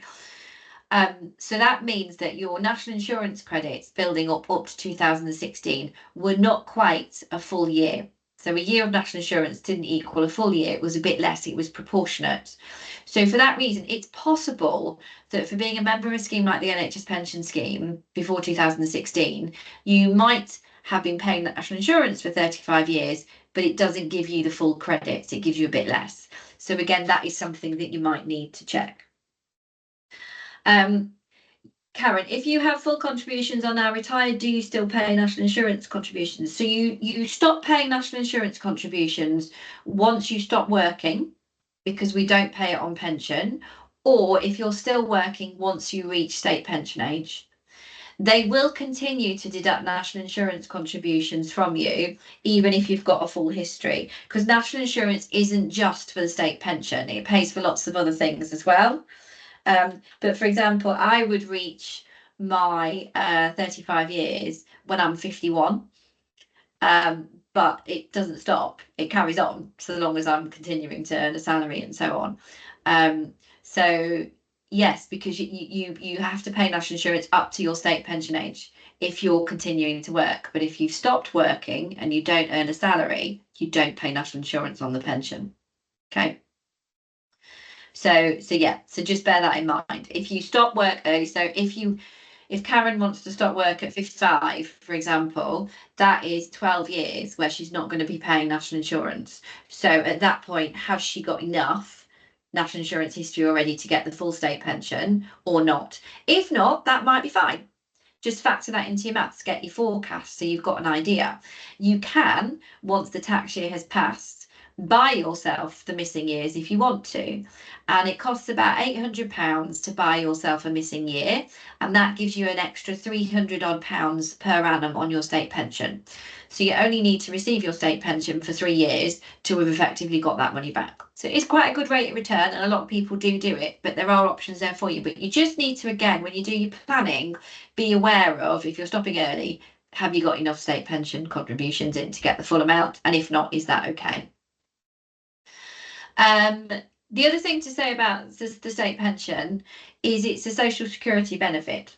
So that means that your national insurance credits building up to 2016 were not quite a full year. So a year of national insurance didn't equal a full year. It was a bit less. It was proportionate. So for that reason, it's possible that for being a member of a scheme like the NHS Pension Scheme before 2016, you might have been paying national insurance for 35 years, but it doesn't give you the full credits. It gives you a bit less. So again, that is something that you might need to check. Karen, if you have full contributions are now retired, do you still pay national insurance contributions? So you stop paying national insurance contributions once you stop working, because we don't pay it on pension, or if you're still working once you reach state pension age. They will continue to deduct national insurance contributions from you, even if you've got a full history, because national insurance isn't just for the state pension, it pays for lots of other things as well. But for example, I would reach my 35 years when I'm 51. But it doesn't stop. It carries on so long as I'm continuing to earn a salary and so on. So yes, because you have to pay national insurance up to your state pension age if you're continuing to work. But if you've stopped working and you don't earn a salary, you don't pay national insurance on the pension. Okay. So yeah, so just bear that in mind. If you stop work early, so if Karen wants to stop work at 55, for example, that is 12 years where she's not going to be paying national insurance. So at that point, has she got enough national insurance history already to get the full state pension or not? If not, that might be fine. Just factor that into your maths, get your forecast so you've got an idea. You can, once the tax year has passed, buy yourself the missing years if you want to. And it costs about £800 to buy yourself a missing year. And that gives you an extra 300 odd pounds per annum on your state pension. So you only need to receive your state pension for 3 years to have effectively got that money back. So it's quite a good rate of return, and a lot of people do it, but there are options there for you. But you just need to, again, when you do your planning, be aware of, if you're stopping early, have you got enough state pension contributions in to get the full amount? And if not, is that okay? The other thing to say about the state pension is it's a social security benefit.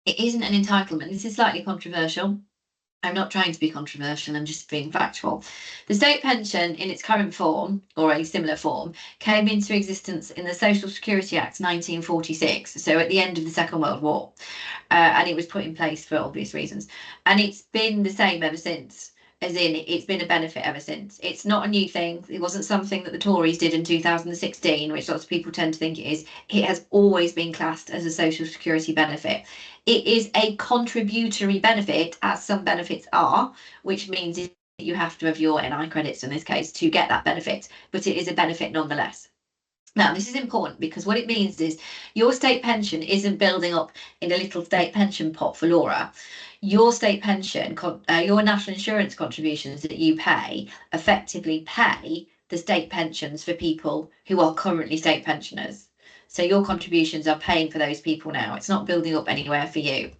It isn't an entitlement. This is slightly controversial. I'm not trying to be controversial, I'm just being factual. The state pension in its current form, or a similar form, came into existence in the Social Security Act 1946, so at the end of the Second World War, and it was put in place for obvious reasons. And it's been the same ever since, as in it's been a benefit ever since. It's not a new thing. It wasn't something that the Tories did in 2016, which lots of people tend to think it is. It has always been classed as a social security benefit. It is a contributory benefit, as some benefits are, which means you have to have your NI credits in this case to get that benefit, but it is a benefit nonetheless. Now, this is important because what it means is your state pension isn't building up in a little state pension pot for Laura. Your state pension, your national insurance contributions that you pay effectively pay the state pensions for people who are currently state pensioners. So your contributions are paying for those people now. It's not building up anywhere for you.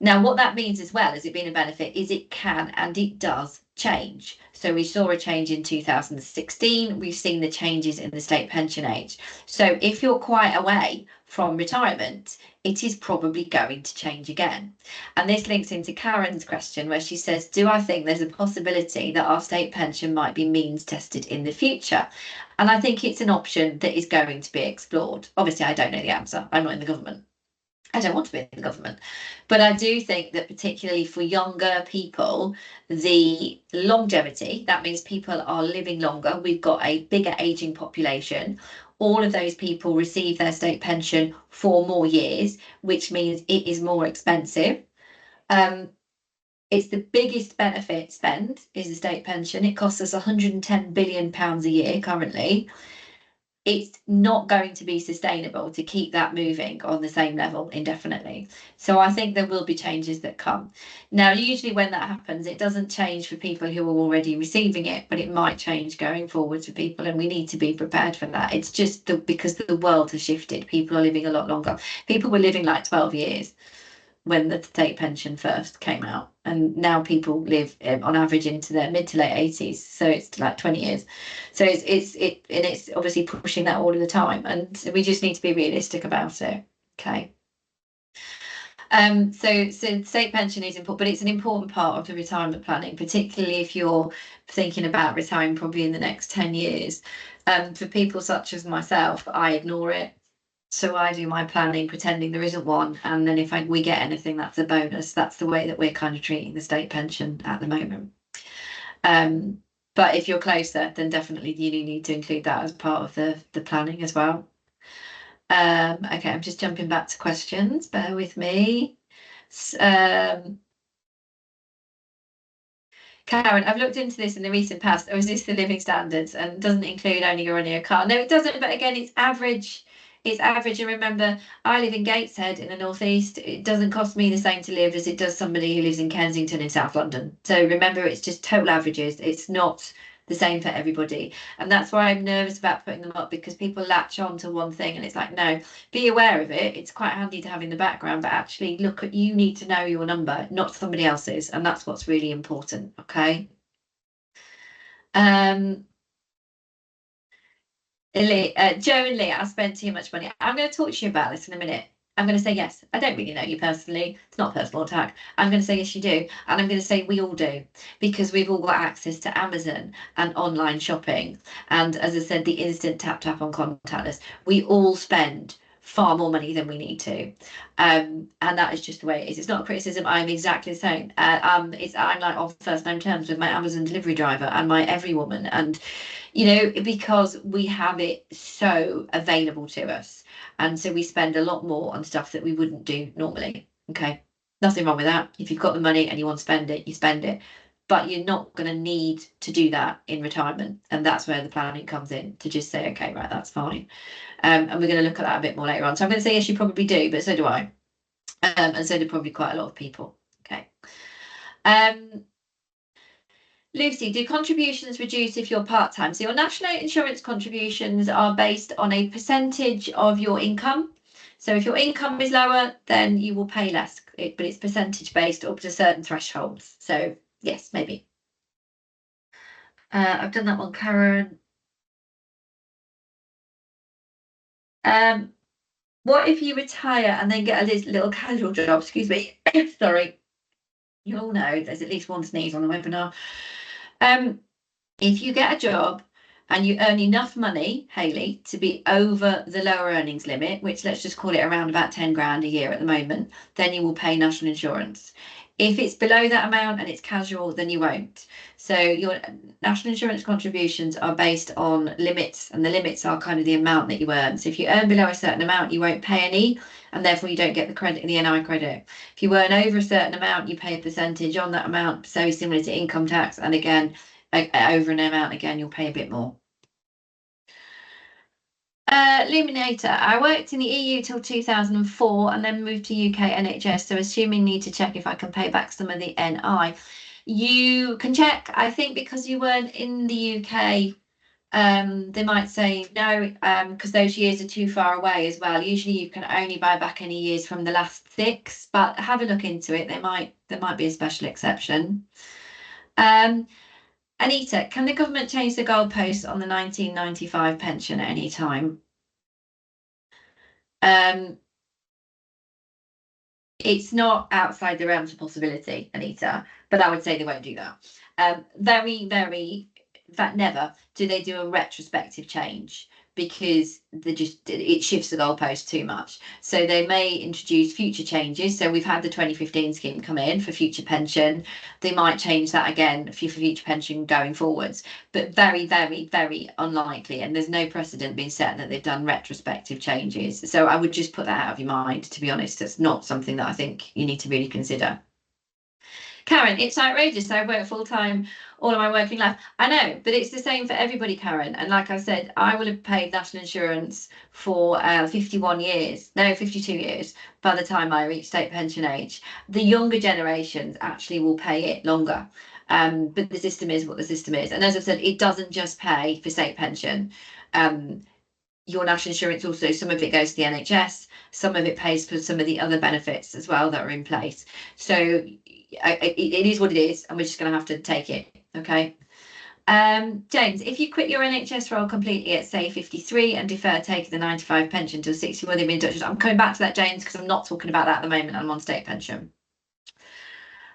Now, what that means as well as it being a benefit is it can and it does change. So we saw a change in 2016. We've seen the changes in the state pension age. So if you're quite away from retirement, it is probably going to change again. And this links into Karen's question where she says, do I think there's a possibility that our state pension might be means tested in the future? And I think it's an option that is going to be explored. Obviously, I don't know the answer. I'm not in the government. I don't want to be in the government, but I do think that particularly for younger people, the longevity, that means people are living longer. We've got a bigger aging population. All of those people receive their state pension for more years, which means it is more expensive. It's the biggest benefit spend is the state pension. It costs us £110 billion a year currently. It's not going to be sustainable to keep that moving on the same level indefinitely. So I think there will be changes that come. Now, usually when that happens, it doesn't change for people who are already receiving it, but it might change going forward for people, and we need to be prepared for that. It's just because the world has shifted. People are living a lot longer. People were living like 12 years when the state pension first came out, and now people live on average into their mid to late 80s, so it's like 20 years. So it's obviously pushing that all of the time, and we just need to be realistic about it. Okay. So state pension is important, but it's an important part of the retirement planning, particularly if you're thinking about retiring probably in the next 10 years. For people such as myself, I ignore it. So I do my planning pretending there isn't one, and then if we get anything, that's a bonus. That's the way that we're kind of treating the state pension at the moment. But if you're closer, then definitely you need to include that as part of the planning as well. Okay, I'm just jumping back to questions. Bear with me. Karen, I've looked into this in the recent past. Or is this the living standards and doesn't include owning or running a car? No, it doesn't. But again, it's average. It's average. And remember, I live in Gateshead in the northeast. It doesn't cost me the same to live as it does somebody who lives in Kensington in South London. So remember, it's just total averages. It's not the same for everybody. And that's why I'm nervous about putting them up, because people latch on to one thing and it's like, no, be aware of it. It's quite handy to have in the background, but actually look at, you need to know your number, not somebody else's. And that's what's really important. Okay. Joe and Lee, I spend too much money. I'm going to talk to you about this in a minute. I'm going to say yes. I don't really know you personally. It's not a personal attack. I'm going to say yes, you do. And I'm going to say we all do, because we've all got access to Amazon and online shopping. And as I said, the instant tap on contactless. We all spend far more money than we need to. And that is just the way it is. It's not a criticism. I'm exactly the same. I'm like on first name terms with my Amazon delivery driver and my every woman. And because we have it so available to us. And so we spend a lot more on stuff that we wouldn't do normally. Okay. Nothing wrong with that. If you've got the money and you want to spend it, you spend it. But you're not going to need to do that in retirement. And that's where the planning comes in, to just say, okay, right, that's fine. And we're going to look at that a bit more later on. So I'm going to say, yes, you probably do, but so do I. And so do probably quite a lot of people. Okay. Lucy, do contributions reduce if you're part-time? So your national insurance contributions are based on a percentage of your income. So if your income is lower, then you will pay less, but it's percentage based up to certain thresholds. So yes, maybe. I've done that one, Karen. What if you retire and then get a little casual job? Excuse me. Sorry. You all know there's at least one sneeze on the webinar. If you get a job and you earn enough money, Hayley, to be over the lower earnings limit, which let's just call it around about 10 grand a year at the moment, then you will pay national insurance. If it's below that amount and it's casual, then you won't. So your national insurance contributions are based on limits, and the limits are kind of the amount that you earn. So if you earn below a certain amount, you won't pay any, and therefore you don't get the credit, the NI credit. If you earn over a certain amount, you pay a percentage on that amount, so similar to income tax. And again, over an amount, again, you'll pay a bit more. Luminator, I worked in the EU till 2004 and then moved to UK NHS, so assuming need to check if I can pay back some of the NI. You can check, I think, because you weren't in the UK, they might say no, because those years are too far away as well. Usually you can only buy back any years from the last 6, but have a look into it. There might be a special exception. Anita, can the government change the goalposts on the 1995 pension at any time? It's not outside the realms of possibility, Anita, but I would say they won't do that. Very, very, in fact, never do they do a retrospective change, because it shifts the goalpost too much. So they may introduce future changes. So we've had the 2015 scheme come in for future pension. They might change that again for future pension going forwards, but very, very, very unlikely. And there's no precedent being set that they've done retrospective changes. So I would just put that out of your mind, to be honest. It's not something that I think you need to really consider. Karen, it's outrageous. I work full time all of my working life. I know, but it's the same for everybody, Karen. And like I said, I will have paid national insurance for 51 years, no, 52 years by the time I reach state pension age. The younger generations actually will pay it longer. But the system is what the system is. And as I've said, it doesn't just pay for state pension. Your national insurance also, some of it goes to the NHS, some of it pays for some of the other benefits as well that are in place. So it is what it is, and we're just going to have to take it. Okay. James, if you quit your NHS role completely at say 53 and defer taking the 95 pension till 60, will they be in touch? I'm coming back to that, James, because I'm not talking about that at the moment. I'm on state pension.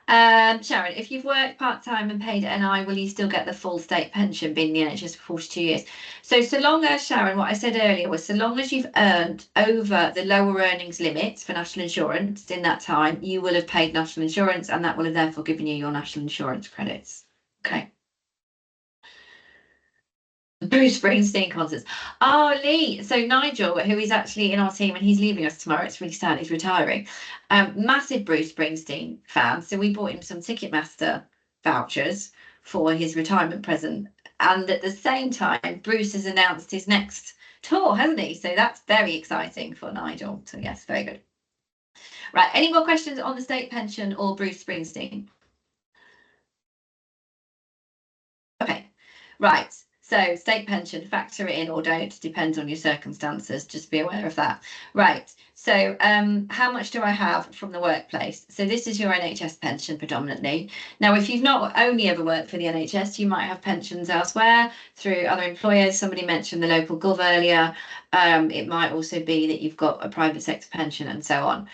Sharon, if you've worked part-time and paid NI, will you still get the full state pension being in the NHS for 42 years? So long as, Sharon, what I said earlier was, so long as you've earned over the lower earnings limits for national insurance in that time, you will have paid national insurance, and that will have therefore given you your national insurance credits. Okay. Bruce Springsteen concerts. Oh, Lee. So Nigel, who is actually in our team, and he's leaving us tomorrow. It's really sad. He's retiring. Massive Bruce Springsteen fan. So we bought him some Ticketmaster vouchers for his retirement present. And at the same time, Bruce has announced his next tour, hasn't he? So that's very exciting for Nigel. So yes, very good. Right. Any more questions on the state pension or Bruce Springsteen? Okay. Right. So state pension, factor it in or don't, depends on your circumstances. Just be aware of that. Right. So how much do I have from the workplace? So this is your NHS pension predominantly. Now, if you've not only ever worked for the NHS, you might have pensions elsewhere through other employers. Somebody mentioned the local gov earlier. It might also be that you've got a private sector pension and so on.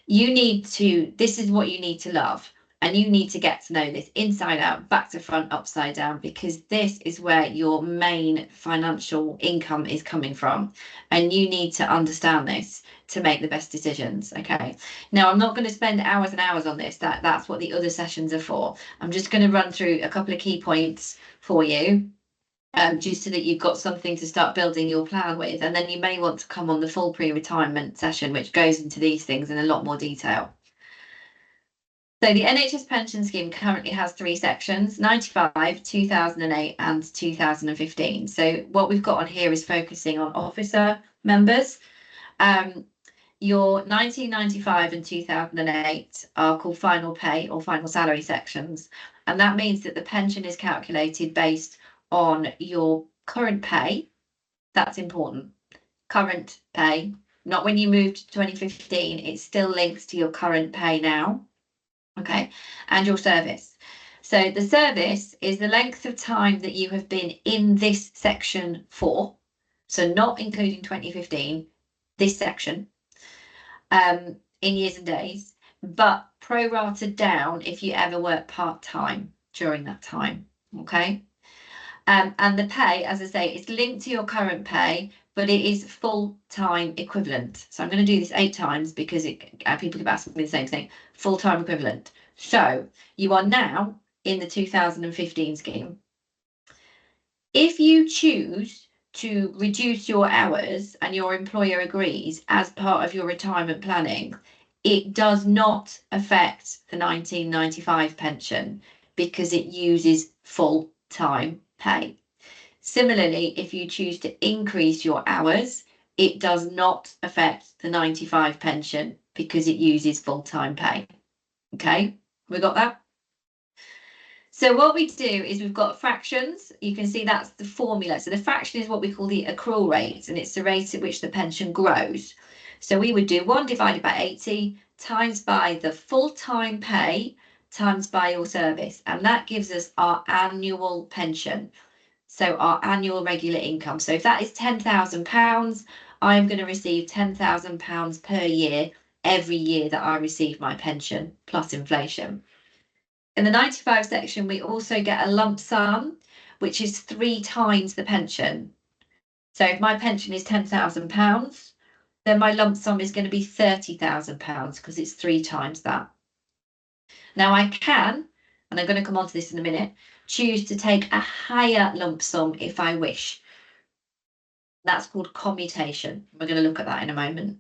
This is what you need to love. And you need to get to know this inside out, back to front, upside down, because this is where your main financial income is coming from. And you need to understand this to make the best decisions. Okay. Now, I'm not going to spend hours and hours on this. That's what the other sessions are for. I'm just going to run through a couple of key points for you. Just so that you've got something to start building your plan with. And then you may want to come on the full pre-retirement session, which goes into these things in a lot more detail. So the NHS Pension Scheme currently has 3 sections, 95, 2008 and 2015. So what we've got on here is focusing on officer members. Your 1995 and 2008 are called final pay or final salary sections. And that means that the pension is calculated based on your current pay. That's important. Current pay, not when you moved to 2015. It still links to your current pay now. Okay, and your service. So the service is the length of time that you have been in this section for. So not including 2015, this section, in years and days, but prorated down if you ever work part-time during that time. Okay. And the pay, as I say, is linked to your current pay, but it is full-time equivalent. So I'm going to do this 8 times because people keep asking me the same thing. Full-time equivalent. So you are now in the 2015 scheme. If you choose to reduce your hours and your employer agrees as part of your retirement planning, it does not affect the 1995 pension because it uses full-time pay. Similarly, if you choose to increase your hours, it does not affect the 95 pension because it uses full-time pay. Okay, we got that? So what we do is we've got fractions. You can see that's the formula. So the fraction is what we call the accrual rate, and it's the rate at which the pension grows. So we would do 1 divided by 80 times by the full-time pay times by your service, and that gives us our annual pension. So our annual regular income. So if that is £10,000, I'm going to receive £10,000 per year every year that I receive my pension plus inflation. In the 95 section, we also get a lump sum, which is 3 times the pension. So if my pension is £10,000, then my lump sum is going to be £30,000 because it's 3 times that. Now I can, and I'm going to come on to this in a minute, choose to take a higher lump sum if I wish. That's called commutation. We're going to look at that in a moment.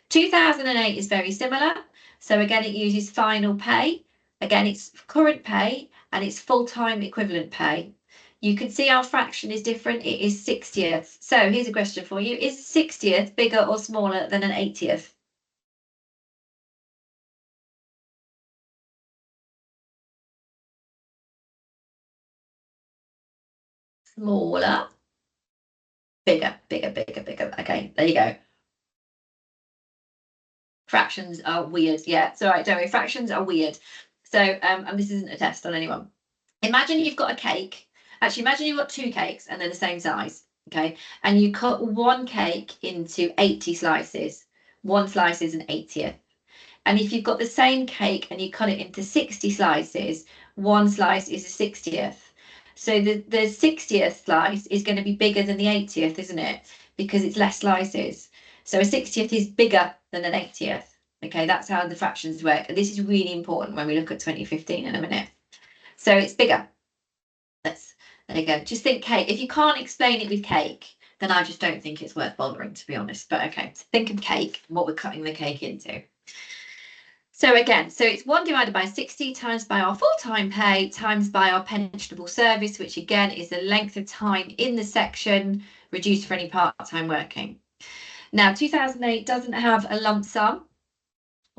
2008 is very similar. So again, it uses final pay. Again, it's current pay and it's full-time equivalent pay. You can see our fraction is different. It is 60th. So here's a question for you. Is 60th bigger or smaller than an 80th? Smaller. Bigger, bigger, bigger, bigger. Okay, there you go. Fractions are weird. Yeah, it's all right, don't worry. Fractions are weird. So, and this isn't a test on anyone. Imagine you've got a cake. Actually, imagine you've got 2 cakes and they're the same size. Okay, and you cut 1 cake into 80 slices. 1 slice is an 80th. And if you've got the same cake and you cut it into 60 slices, 1 slice is a 60th. So the 60th slice is going to be bigger than the 80th, isn't it? Because it's less slices. So a 60th is bigger than an 80th. Okay, that's how the fractions work. And this is really important when we look at 2015 in a minute. So it's bigger. There you go. Just think cake. If you can't explain it with cake, then I just don't think it's worth bothering, to be honest. But okay, think of cake and what we're cutting the cake into. So again, so it's 1 divided by 60 times by our full-time pay times by our pensionable service, which again is the length of time in the section reduced for any part-time working. Now, 2008 doesn't have a lump sum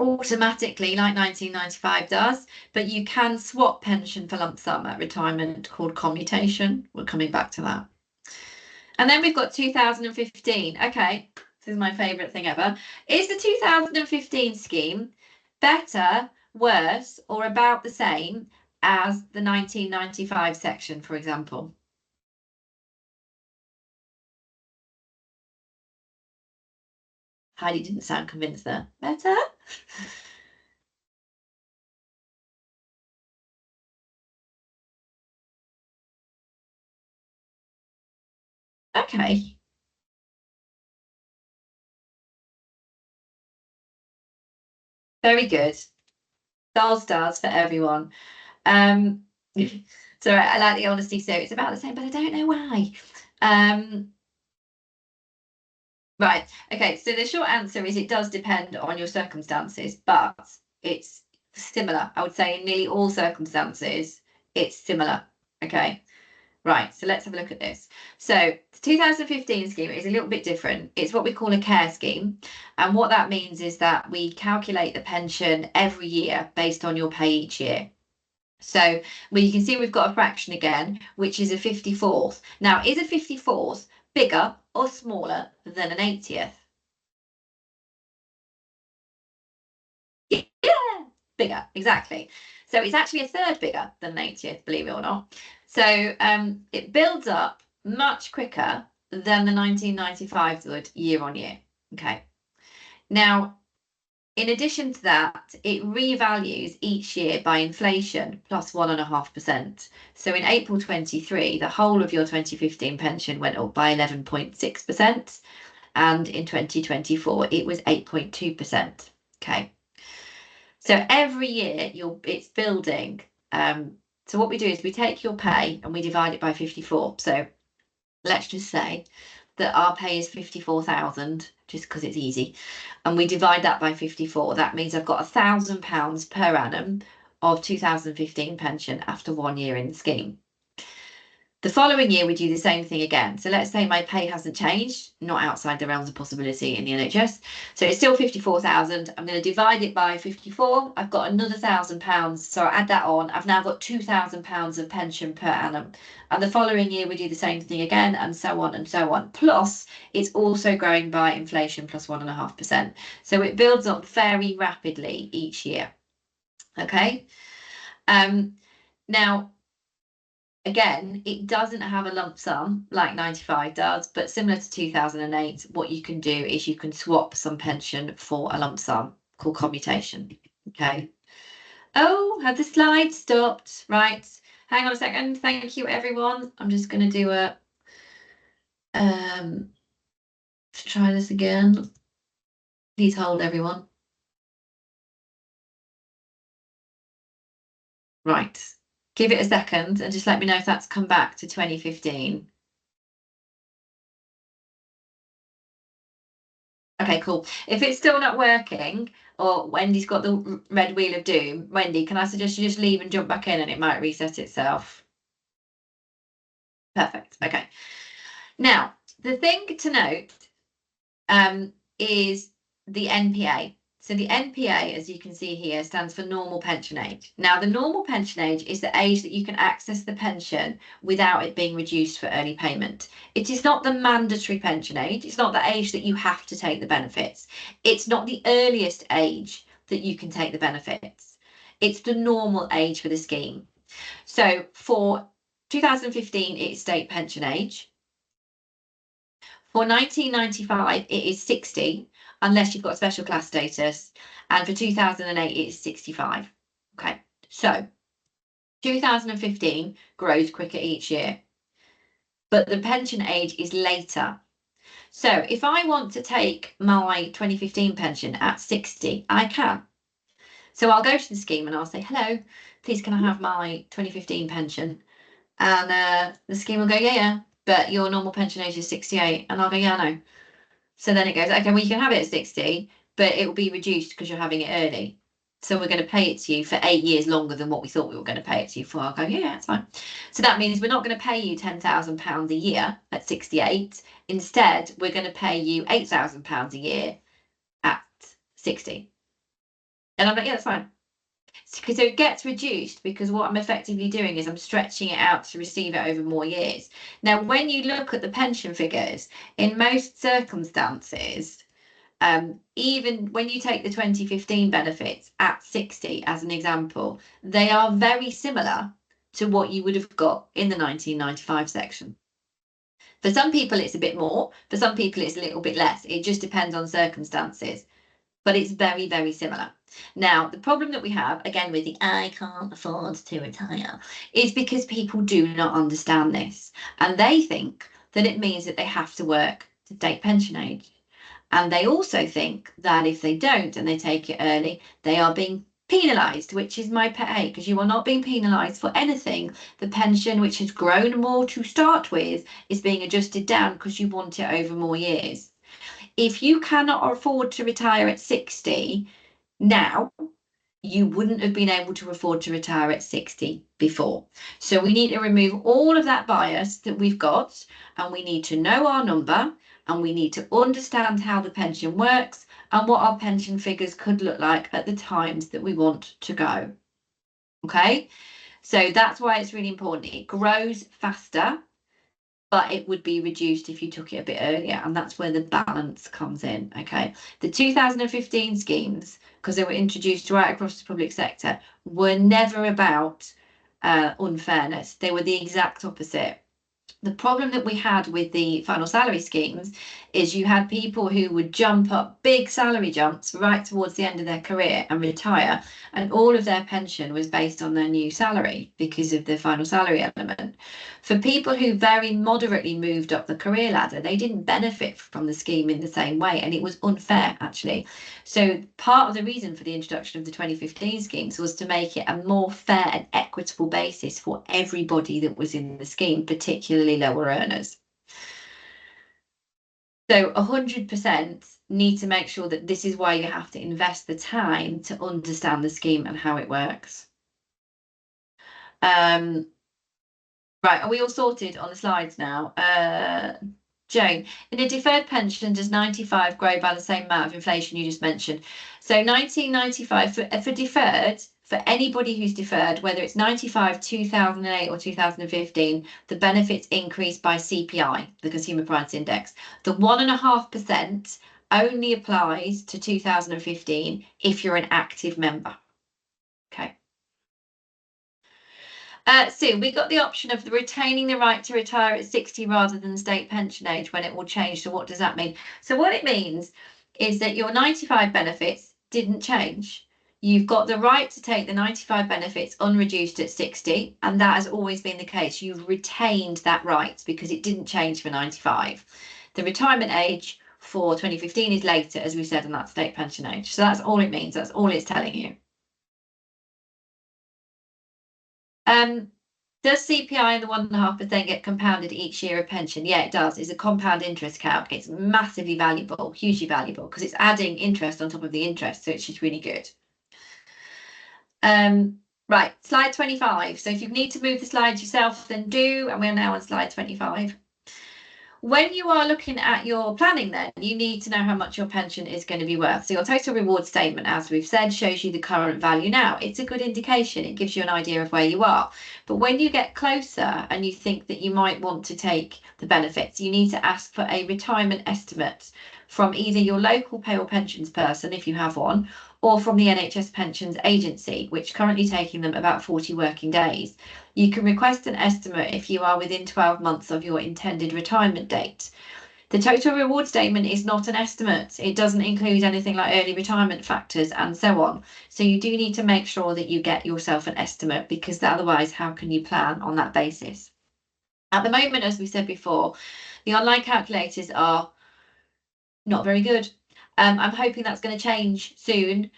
automatically like 1995 does, but you can swap pension for lump sum at retirement called commutation. We're coming back to that. And then we've got 2015. Okay, this is my favourite thing ever. Is the 2015 scheme better, worse, or about the same as the 1995 section, for example? Heidi didn't sound convinced there. Better? Okay, very good. Stars for everyone. Um, so I like the honesty. So it's about the same, but I don't know why. Um, right. Okay. So the short answer is it does depend on your circumstances, but it's similar. I would say in nearly all circumstances, it's similar. Okay. Right. So let's have a look at this. So the 2015 scheme is a little bit different. It's what we call a care scheme. And what that means is that we calculate the pension every year based on your pay each year. So well, you can see we've got a fraction again, which is a 54th. Now, is a 54th bigger or smaller than an 80th? Yeah, bigger, exactly. So it's actually a third bigger than an 80th, believe it or not. So it builds up much quicker than the 1995 would year on year. Okay. Now, in addition to that, it revalues each year by inflation plus 1.5%. So in April 23, the whole of your 2015 pension went up by 11.6%, and in 2024 it was 8.2%. Okay. So every year it's building. So what we do is we take your pay and we divide it by 54. So let's just say that our pay is 54,000, just because it's easy, and we divide that by 54. That means I've got £1,000 per annum of 2015 pension after 1 year in the scheme. The following year, we do the same thing again. So let's say my pay hasn't changed, not outside the realms of possibility in the NHS. So it's still 54,000. I'm going to divide it by 54. I've got another £1,000. So I add that on. I've now got £2,000 of pension per annum. And the following year, we do the same thing again, and so on and so on. Plus, it's also growing by inflation plus 1.5%. So it builds up very rapidly each year. Okay. Now, again, it doesn't have a lump sum like 95 does, but similar to 2008, what you can do is you can swap some pension for a lump sum called commutation. Okay. Oh, have the slides stopped? Right. Hang on a second. Thank you, everyone. I'm just going to do a to try this again. Please hold, everyone. Right. Give it a second and just let me know if that's come back to 2015. Okay, cool. If it's still not working, or Wendy's got the red wheel of doom, Wendy, can I suggest you just leave and jump back in and it might reset itself? Perfect. Okay. Now, the thing to note is the NPA. So the NPA, as you can see here, stands for normal pension age. Now, the normal pension age is the age that you can access the pension without it being reduced for early payment. It is not the mandatory pension age. It's not the age that you have to take the benefits. It's not the earliest age that you can take the benefits. It's the normal age for the scheme. So for 2015, it's state pension age. For 1995, it is 60, unless you've got special class status. And for 2008, it is 65. Okay, so 2015 grows quicker each year, but the pension age is later. So if I want to take my 2015 pension at 60, I can. So I'll go to the scheme and I'll say, hello, please can I have my 2015 pension? And the scheme will go, yeah, but your normal pension age is 68. And I'll go, yeah, I know. So then it goes, okay, well, you can have it at 60, but it will be reduced because you're having it early. So we're going to pay it to you for 8 years longer than what we thought we were going to pay it to you for. I'll go, yeah, that's fine. So that means we're not going to pay you £10,000 a year at 68. Instead, we're going to pay you £8,000 a year at 60. And I'm like, yeah, that's fine. So it gets reduced because what I'm effectively doing is I'm stretching it out to receive it over more years. Now, when you look at the pension figures, in most circumstances, even when you take the 2015 benefits at 60 as an example, they are very similar to what you would have got in the 1995 section. For some people, it's a bit more. For some people, it's a little bit less. It just depends on circumstances. But it's very, very similar. Now, the problem that we have, again, with the I can't afford to retire, is because people do not understand this. And they think that it means that they have to work to state pension age. And they also think that if they don't and they take it early, they are being penalised, which is my pet hate, because you are not being penalised for anything. The pension, which has grown more to start with, is being adjusted down because you want it over more years. If you cannot afford to retire at 60 now, you wouldn't have been able to afford to retire at 60 before. So we need to remove all of that bias that we've got, and we need to know our number, and we need to understand how the pension works and what our pension figures could look like at the times that we want to go. Okay, so that's why it's really important. It grows faster, but it would be reduced if you took it a bit earlier, and that's where the balance comes in. Okay, the 2015 schemes, because they were introduced right across the public sector, were never about unfairness. They were the exact opposite. The problem that we had with the final salary schemes is you had people who would jump up big salary jumps right towards the end of their career and retire, and all of their pension was based on their new salary because of the final salary element. For people who very moderately moved up the career ladder, they didn't benefit from the scheme in the same way, and it was unfair, actually. So part of the reason for the introduction of the 2015 schemes was to make it a more fair and equitable basis for everybody that was in the scheme, particularly lower earners. So 100% need to make sure that this is why you have to invest the time to understand the scheme and how it works. Right, are we all sorted on the slides now? Joan, in a deferred pension, does 95 grow by the same amount of inflation you just mentioned? So 1995, for deferred, for anybody who's deferred, whether it's 95, 2008 or 2015, the benefits increase by CPI, the Consumer Price Index. The 1.5% only applies to 2015 if you're an active member. Okay. Sue, we got the option of retaining the right to retire at 60 rather than state pension age when it will change. So what does that mean? So what it means is that your 95 benefits didn't change. You've got the right to take the 95 benefits unreduced at 60, and that has always been the case. You've retained that right because it didn't change for 95. The retirement age for 2015 is later, as we said, and that's state pension age. So that's all it means. That's all it's telling you. Does CPI and the 1.5% get compounded each year of pension? Yeah, it does. It's a compound interest calc. It's massively valuable, hugely valuable, because it's adding interest on top of the interest, so it's just really good. Right, slide 25. So if you need to move the slides yourself, then do, and we're now on slide 25. When you are looking at your planning, then you need to know how much your pension is going to be worth. So your total reward statement, as we've said, shows you the current value now. It's a good indication. It gives you an idea of where you are. But when you get closer and you think that you might want to take the benefits, you need to ask for a retirement estimate from either your local pay or pensions person, if you have one, or from the NHS Pensions Agency, which currently taking them about 40 working days. You can request an estimate if you are within 12 months of your intended retirement date. The total reward statement is not an estimate. It doesn't include anything like early retirement factors and so on. So you do need to make sure that you get yourself an estimate, because otherwise, how can you plan on that basis? At the moment, as we said before, the online calculators are not very good. I'm hoping that's going to change soon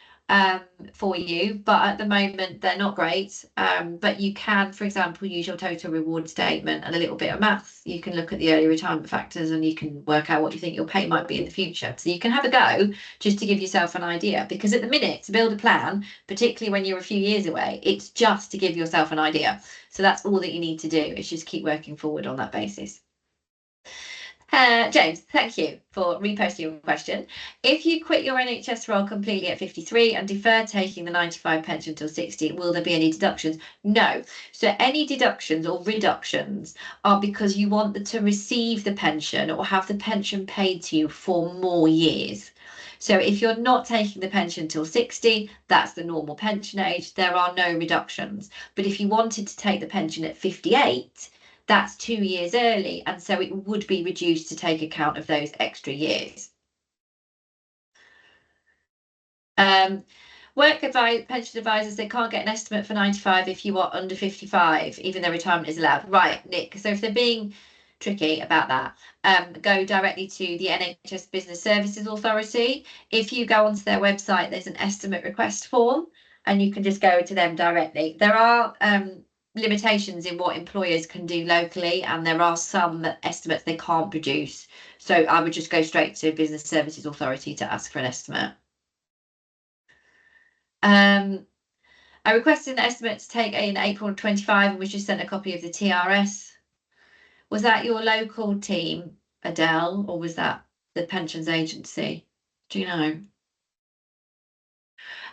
for you, but at the moment they're not great. But you can, for example, use your total reward statement and a little bit of maths. You can look at the early retirement factors and you can work out what you think your pay might be in the future. So you can have a go just to give yourself an idea, because at the minute, to build a plan, particularly when you're a few years away, it's just to give yourself an idea. So that's all that you need to do, is just keep working forward on that basis. James, thank you for reposting your question. If you quit your NHS role completely at 53 and defer taking the 95 pension till 60, will there be any deductions? No. So any deductions or reductions are because you want to receive the pension or have the pension paid to you for more years. So if you're not taking the pension till 60, that's the normal pension age. There are no reductions. But if you wanted to take the pension at 58, that's 2 years early, and so it would be reduced to take account of those extra years. Pension advisors, they can't get an estimate for 95 if you are under 55, even though retirement is allowed. Right, Nick. So if they're being tricky about that, go directly to the NHS Business Services Authority. If you go onto their website, there's an estimate request form, and you can just go to them directly. There are limitations in what employers can do locally, and there are some estimates they can't produce. So I would just go straight to Business Services Authority to ask for an estimate. I requested an estimate to take in April 25 and was just sent a copy of the TRS. Was that your local team, Adele, or was that the pensions agency? Do you know?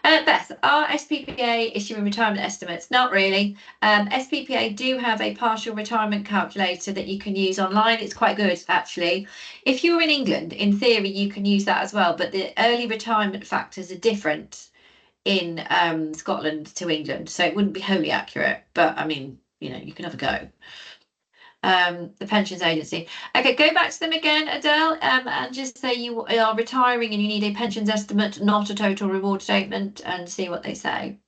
Beth, are SPPA issuing retirement estimates? Not really. SPPA do have a partial retirement calculator that you can use online. It's quite good, actually. If you're in England, in theory, you can use that as well, but the early retirement factors are different in Scotland to England, so it wouldn't be wholly accurate, but I mean, you can have a go. The pensions agency. Okay, go back to them again, Adele, and just say you are retiring and you need a pensions estimate, not a total reward statement, and see what they say.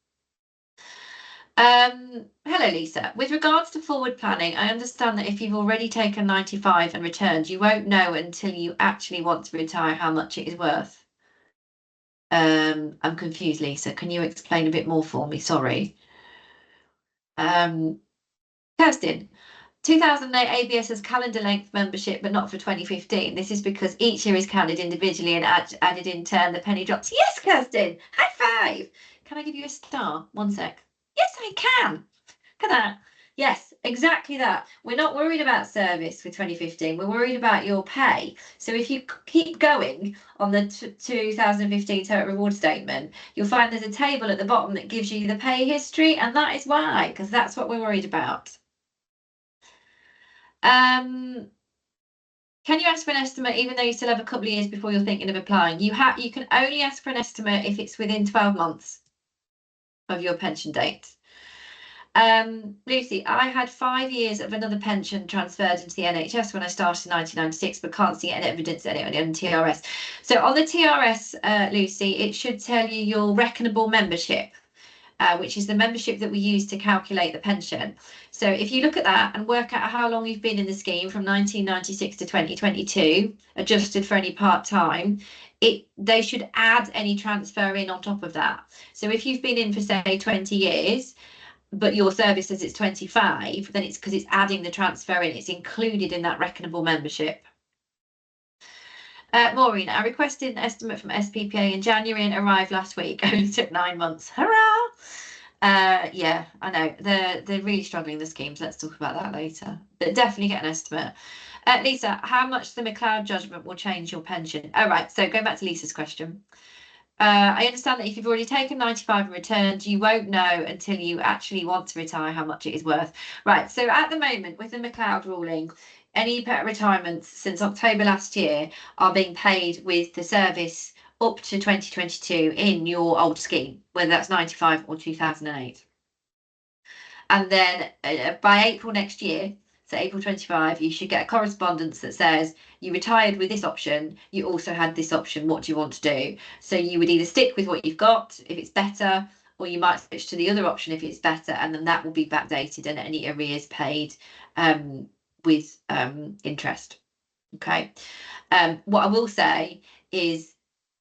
Hello, Lisa. With regards to forward planning, I understand that if you've already taken 95 and returned, you won't know until you actually want to retire how much it is worth. I'm confused, Lisa. Can you explain a bit more for me? Sorry. Kirstin, 2008 ABS has calendar length membership, but not for 2015. This is because each year is counted individually and added in turn the penny drops. Yes, Kirstin, high five. Can I give you a star? 1 sec. Yes, I can. Look at that. Yes, exactly that. We're not worried about service for 2015. We're worried about your pay. So if you keep going on the 2015 total reward statement, you'll find there's a table at the bottom that gives you the pay history, and that is why, because that's what we're worried about. Can you ask for an estimate even though you still have a couple of years before you're thinking of applying? You can only ask for an estimate if it's within 12 months of your pension date. Lucy, I had 5 years of another pension transferred into the NHS when I started in 1996, but can't see any evidence of it on TRS. So on the TRS, Lucy, it should tell you your reckonable membership, which is the membership that we use to calculate the pension. So if you look at that and work out how long you've been in the scheme from 1996 to 2022, adjusted for any part-time, they should add any transfer in on top of that. So if you've been in for, say, 20 years, but your service says it's 25, then it's because it's adding the transfer in. It's included in that reckonable membership. Maureen, I requested an estimate from SPPA in January and arrived last week. Only took 9 months. Hurrah! Yeah, I know. They're really struggling, the schemes. Let's talk about that later. But definitely get an estimate. Lisa, how much the McLeod judgment will change your pension? Oh, right. So going back to Lisa's question. I understand that if you've already taken 95 and returned, you won't know until you actually want to retire how much it is worth. Right, so at the moment, with the McLeod ruling, any retirements since October last year are being paid with the service up to 2022 in your old scheme, whether that's 95 or 2008. And then by April next year, so April 25, you should get a correspondence that says you retired with this option, you also had this option, what do you want to do? So you would either stick with what you've got if it's better, or you might switch to the other option if it's better, and then that will be backdated and any arrears paid with interest. Okay. What I will say is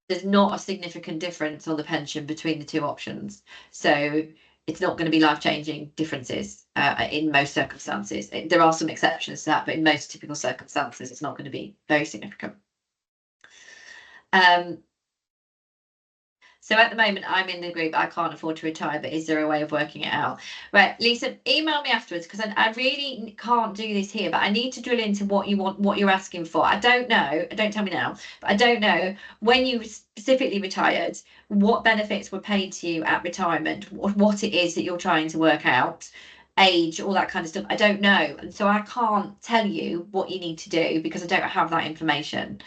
there's not a significant difference on the pension between the two options. So it's not going to be life-changing differences in most circumstances. There are some exceptions to that, but in most typical circumstances, it's not going to be very significant. So at the moment, I'm in the group, I can't afford to retire, but is there a way of working it out? Right, Lisa, email me afterwards because I really can't do this here, but I need to drill into what you want, what you're asking for. I don't know, don't tell me now, but I don't know when you specifically retired, what benefits were paid to you at retirement, what it is that you're trying to work out, age, all that kind of stuff. I don't know. And so I can't tell you what you need to do because I don't have that information.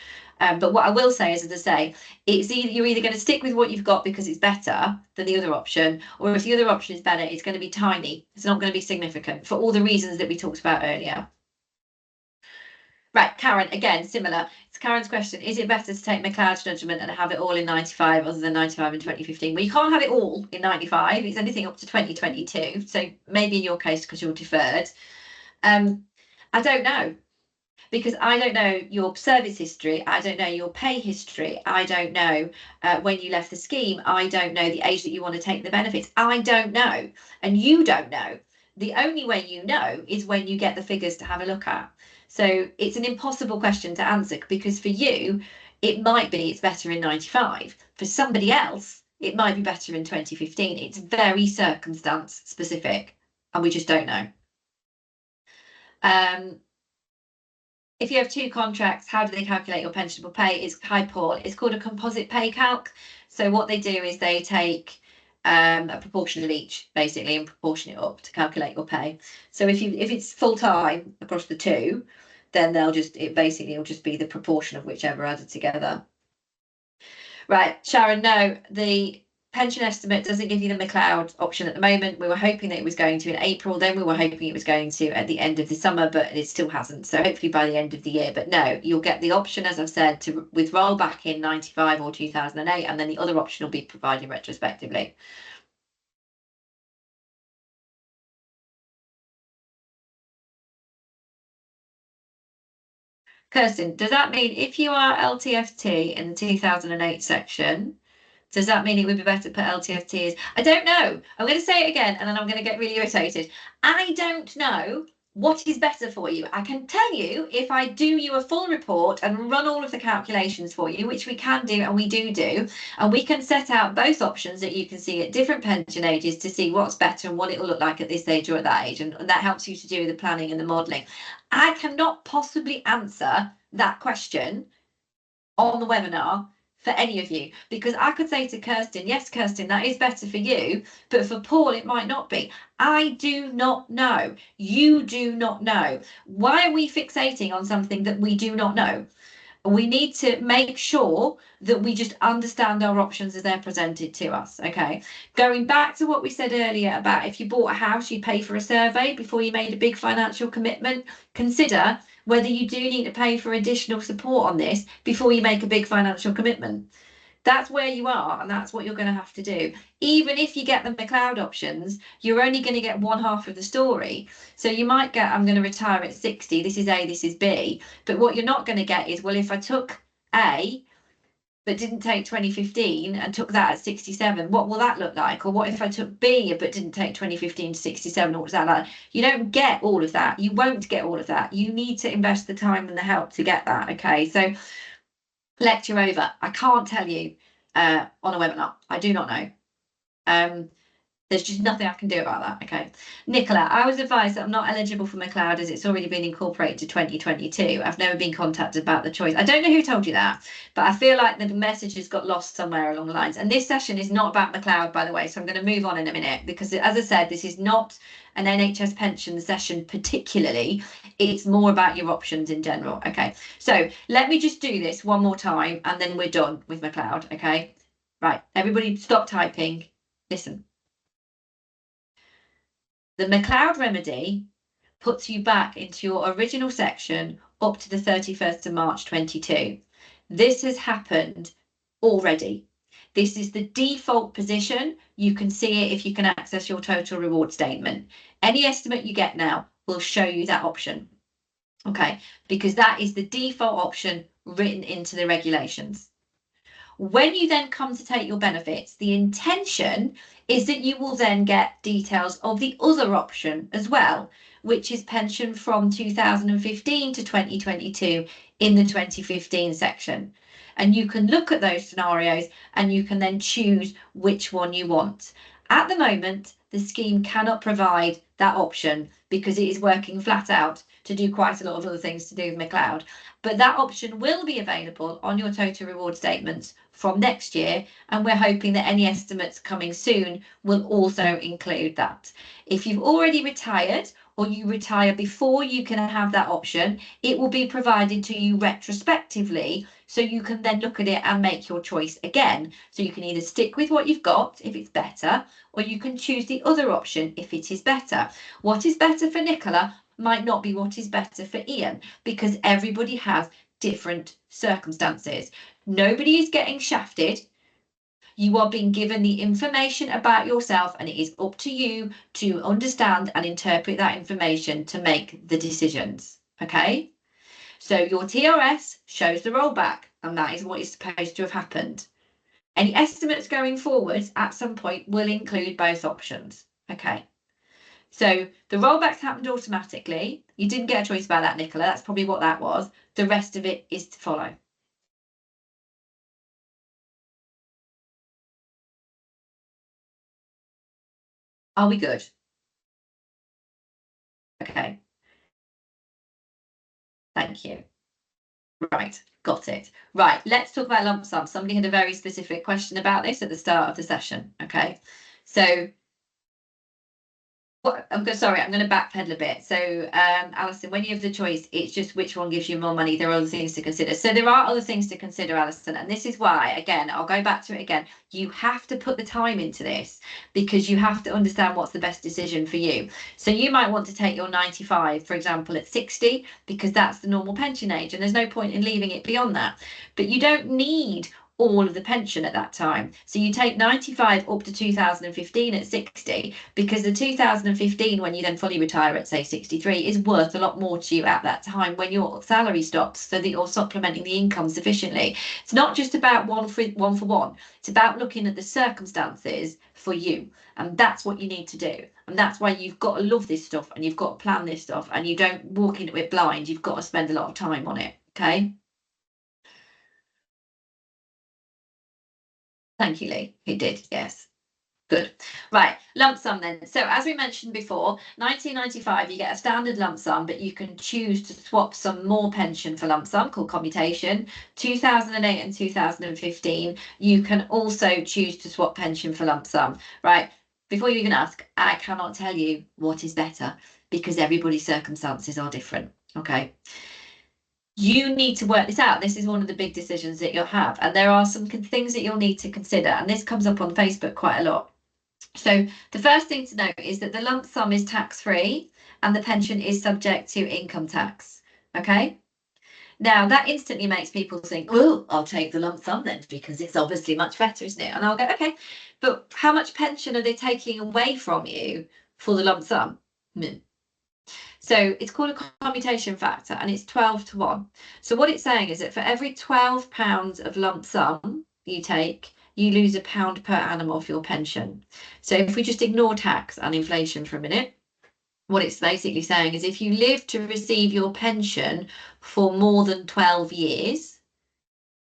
But what I will say is, as I say, it's you're either going to stick with what you've got because it's better than the other option, or if the other option is better, it's going to be tiny. It's not going to be significant for all the reasons that we talked about earlier. Right, Karen, again, similar. It's Karen's question. Is it better to take McLeod's judgment and have it all in 95 other than 95 in 2015? Well, you can't have it all in 95. It's anything up to 2022. So maybe in your case, because you're deferred. I don't know. Because I don't know your service history, I don't know your pay history, I don't know when you left the scheme, I don't know the age that you want to take the benefits, I don't know, and you don't know. The only way you know is when you get the figures to have a look at. So it's an impossible question to answer because for you, it might be it's better in 95. For somebody else, it might be better in 2015. It's very circumstance specific, and we just don't know. If you have two contracts, how do they calculate your pensionable pay? Hi, Paul. It's called a composite pay calc. So what they do is they take a proportion of each, basically, and proportion it up to calculate your pay. So if it's full time across the two, then it'll just be the proportion of whichever added together. Right, Sharon, no, the pension estimate doesn't give you the McLeod option at the moment. We were hoping that it was going to in April, then we were hoping it was going to at the end of the summer, but it still hasn't. So hopefully by the end of the year. But no, you'll get the option, as I've said, to withdraw back in 95 or 2008, and then the other option will be provided retrospectively. Kirsten, does that mean if you are LTFT in the 2008 section, does that mean it would be better to put LTFT as? I don't know. I'm going to say it again and then I'm going to get really irritated. I don't know what is better for you. I can tell you if I do you a full report and run all of the calculations for you, which we can do and we do, and we can set out both options that you can see at different pension ages to see what's better and what it will look like at this age or at that age. And that helps you to do the planning and the modelling. I cannot possibly answer that question on the webinar for any of you, because I could say to Kirsten, yes, Kirsten, that is better for you, but for Paul, it might not be. I do not know. You do not know. Why are we fixating on something that we do not know? We need to make sure that we just understand our options as they're presented to us. Okay, going back to what we said earlier about if you bought a house, you pay for a survey before you made a big financial commitment. Consider whether you do need to pay for additional support on this before you make a big financial commitment. That's where you are, and that's what you're going to have to do. Even if you get the McLeod options, you're only going to get one half of the story. So you might get, I'm going to retire at 60, this is A, this is B. But what you're not going to get is, well, if I took A, but didn't take 2015 and took that at 67, what will that look like? Or what if I took B, but didn't take 2015 to 67, what was that like? You don't get all of that. You won't get all of that. You need to invest the time and the help to get that, okay? So lecture over. I can't tell you on a webinar. I do not know. There's just nothing I can do about that. Okay. Nicola, I was advised that I'm not eligible for McLeod as it's already been incorporated to 2022. I've never been contacted about the choice. I don't know who told you that, but I feel like the message has got lost somewhere along the lines. And this session is not about McLeod, by the way, so I'm going to move on in a minute because, as I said, this is not an NHS pension session particularly. It's more about your options in general. Okay, so let me just do this one more time and then we're done with McLeod. Okay, right, everybody stop typing. Listen. The McLeod remedy puts you back into your original section up to the 31st of March 22. This has happened already. This is the default position. You can see it if you can access your total reward statement. Any estimate you get now will show you that option. Okay, because that is the default option written into the regulations. When you then come to take your benefits, the intention is that you will then get details of the other option as well, which is pension from 2015 to 2022 in the 2015 section. And you can look at those scenarios and you can then choose which one you want. At the moment, the scheme cannot provide that option because it is working flat out to do quite a lot of other things to do with McLeod. But that option will be available on your total reward statements from next year, and we're hoping that any estimates coming soon will also include that. If you've already retired or you retire before you can have that option, it will be provided to you retrospectively, so you can then look at it and make your choice again. So you can either stick with what you've got if it's better, or you can choose the other option if it is better. What is better for Nicola might not be what is better for Ian, because everybody has different circumstances. Nobody is getting shafted. You are being given the information about yourself, and it is up to you to understand and interpret that information to make the decisions. Okay? So your TRS shows the rollback, and that is what is supposed to have happened. Any estimates going forwards at some point will include both options. Okay. So the rollbacks happened automatically. You didn't get a choice about that, Nicola. That's probably what that was. The rest of it is to follow. Are we good? Okay. Thank you. Right, got it. Right, let's talk about lump sum. Somebody had a very specific question about this at the start of the session. Okay, so I'm going to backpedal a bit. So, Alison, when you have the choice, it's just which one gives you more money. There are other things to consider. So there are other things to consider, Alison, and this is why, again, I'll go back to it again. You have to put the time into this because you have to understand what's the best decision for you. So you might want to take your 95, for example, at 60, because that's the normal pension age, and there's no point in leaving it beyond that. But you don't need all of the pension at that time. So you take 95 up to 2015 at 60, because the 2015, when you then fully retire at say 63, is worth a lot more to you at that time when your salary stops, so that you're supplementing the income sufficiently. It's not just about one for one. It's about looking at the circumstances for you, and that's what you need to do. And that's why you've got to love this stuff, and you've got to plan this stuff, and you don't walk into it blind. You've got to spend a lot of time on it. Okay. Thank you, Lee. It did, yes. Good. Right, lump sum then. So as we mentioned before, 1995, you get a standard lump sum, but you can choose to swap some more pension for lump sum called commutation. 2008 and 2015, you can also choose to swap pension for lump sum. Right, before you even ask, I cannot tell you what is better because everybody's circumstances are different. Okay. You need to work this out. This is one of the big decisions that you'll have. And there are some things that you'll need to consider. And this comes up on Facebook quite a lot. So the first thing to note is that the lump sum is tax-free and the pension is subject to income tax. Okay. Now that instantly makes people think, oh, I'll take the lump sum then because it's obviously much better, isn't it? And I'll go, okay, but how much pension are they taking away from you for the lump sum? So it's called a commutation factor, and it's 12 to 1. So what it's saying is that for every £12 of lump sum you take, you lose £1 per annum off your pension. So if we just ignore tax and inflation for a minute, what it's basically saying is if you live to receive your pension for more than 12 years,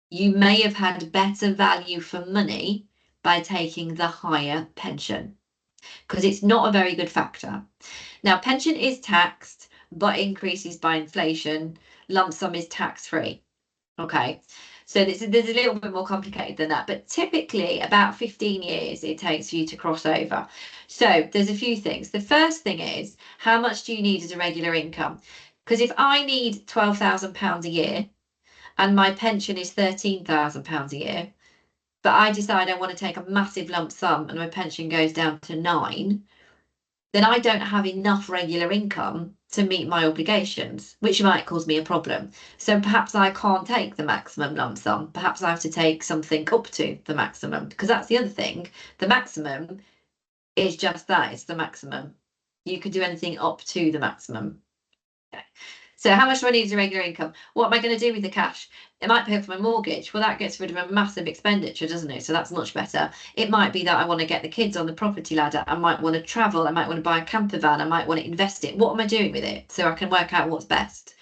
you may have had better value for money by taking the higher pension, because it's not a very good factor. Now, pension is taxed, but increases by inflation. Lump sum is tax-free. Okay, so there's a little bit more complicated than that, but typically about 15 years it takes for you to cross over. So there's a few things. The first thing is, how much do you need as a regular income? Because if I need £12,000 a year and my pension is £13,000 a year, but I decide I want to take a massive lump sum and my pension goes down to 9, then I don't have enough regular income to meet my obligations, which might cause me a problem. So perhaps I can't take the maximum lump sum. Perhaps I have to take something up to the maximum, because that's the other thing. The maximum is just that, it's the maximum. You could do anything up to the maximum. Okay. So how much do I need as a regular income? What am I going to do with the cash? It might pay for my mortgage. Well, that gets rid of a massive expenditure, doesn't it? So that's much better. It might be that I want to get the kids on the property ladder. I might want to travel. I might want to buy a camper van. I might want to invest it. What am I doing with it? So I can work out what's best.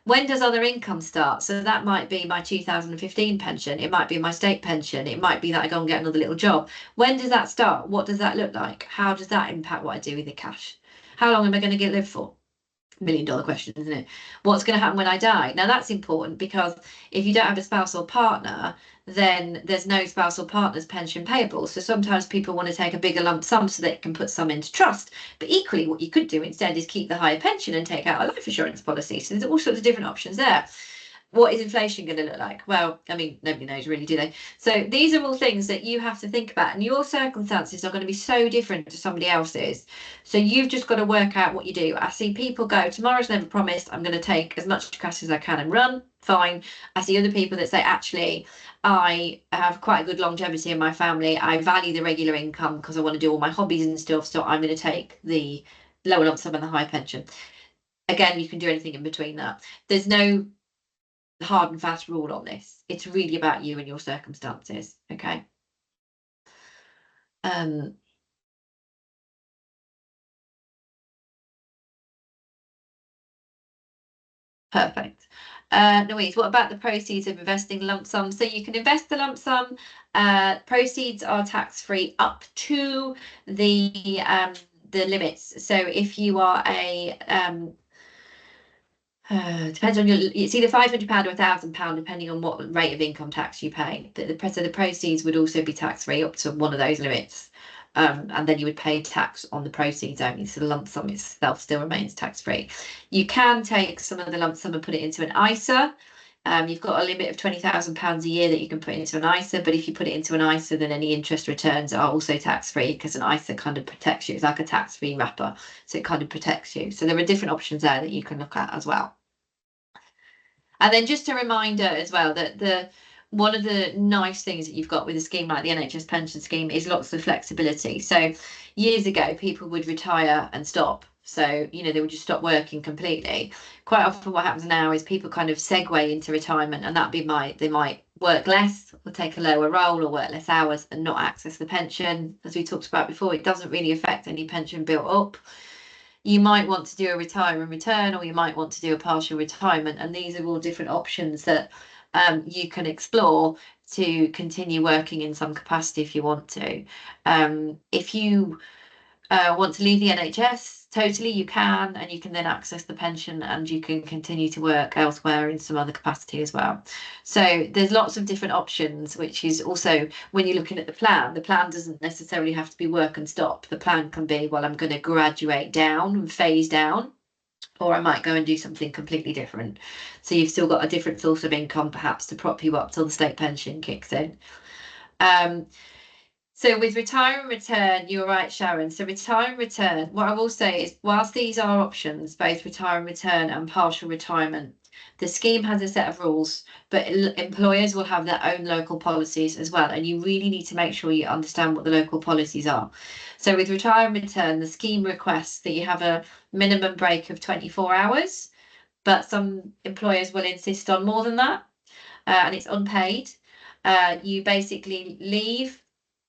When does other income start? So that might be my 2015 pension. It might be my state pension. It might be that I go and get another little job. When does that start? What does that look like? How does that impact what I do with the cash? How long am I going to live for? $1 million question, isn't it? What's going to happen when I die? Now that's important because if you don't have a spouse or partner, then there's no spouse or partner's pension payable. So sometimes people want to take a bigger lump sum so they can put some into trust. But equally, what you could do instead is keep the higher pension and take out a life assurance policy. So there's all sorts of different options there. What is inflation going to look like? Well, I mean, nobody knows really, do they? So these are all things that you have to think about, and your circumstances are going to be so different to somebody else's. So you've just got to work out what you do. I see people go, tomorrow's never promised, I'm going to take as much cash as I can and run. Fine. I see other people that say, actually, I have quite a good longevity in my family. I value the regular income because I want to do all my hobbies and stuff. So I'm going to take the lower lump sum and the high pension. Again, you can do anything in between that. There's no hard and fast rule on this. It's really about you and your circumstances. Okay. Perfect. Louise, what about the proceeds of investing lump sum? So you can invest the lump sum. Proceeds are tax free up to the limits. So if you are a depends on it's either £500 or £1,000 depending on what rate of income tax you pay. So the proceeds would also be tax free up to one of those limits. And then you would pay tax on the proceeds only. So the lump sum itself still remains tax free. You can take some of the lump sum and put it into an ISA. You've got a limit of £20,000 a year that you can put into an ISA, but if you put it into an ISA, then any interest returns are also tax-free because an ISA kind of protects you. It's like a tax-free wrapper, so it kind of protects you. So there are different options there that you can look at as well. And then just a reminder as well that one of the nice things that you've got with a scheme like the NHS Pension Scheme is lots of flexibility. So years ago, people would retire and stop. So, they would just stop working completely. Quite often what happens now is people kind of segue into retirement, and they might work less or take a lower role or work less hours and not access the pension. As we talked about before, it doesn't really affect any pension built up. You might want to do a retire and return, or you might want to do a partial retirement, and these are all different options that you can explore to continue working in some capacity if you want to. If you want to leave the NHS, totally you can, and you can then access the pension and you can continue to work elsewhere in some other capacity as well. So there's lots of different options, which is also when you're looking at the plan doesn't necessarily have to be work and stop. The plan can be, well, I'm going to graduate down and phase down, or I might go and do something completely different. So you've still got a different source of income perhaps to prop you up till the state pension kicks in. So with retire and return, you're right, Sharon. So retire and return, what I will say is, whilst these are options, both retire and return and partial retirement, the scheme has a set of rules, but employers will have their own local policies as well. And you really need to make sure you understand what the local policies are. So with retire and return, the scheme requests that you have a minimum break of 24 hours, but some employers will insist on more than that, and it's unpaid. You basically leave,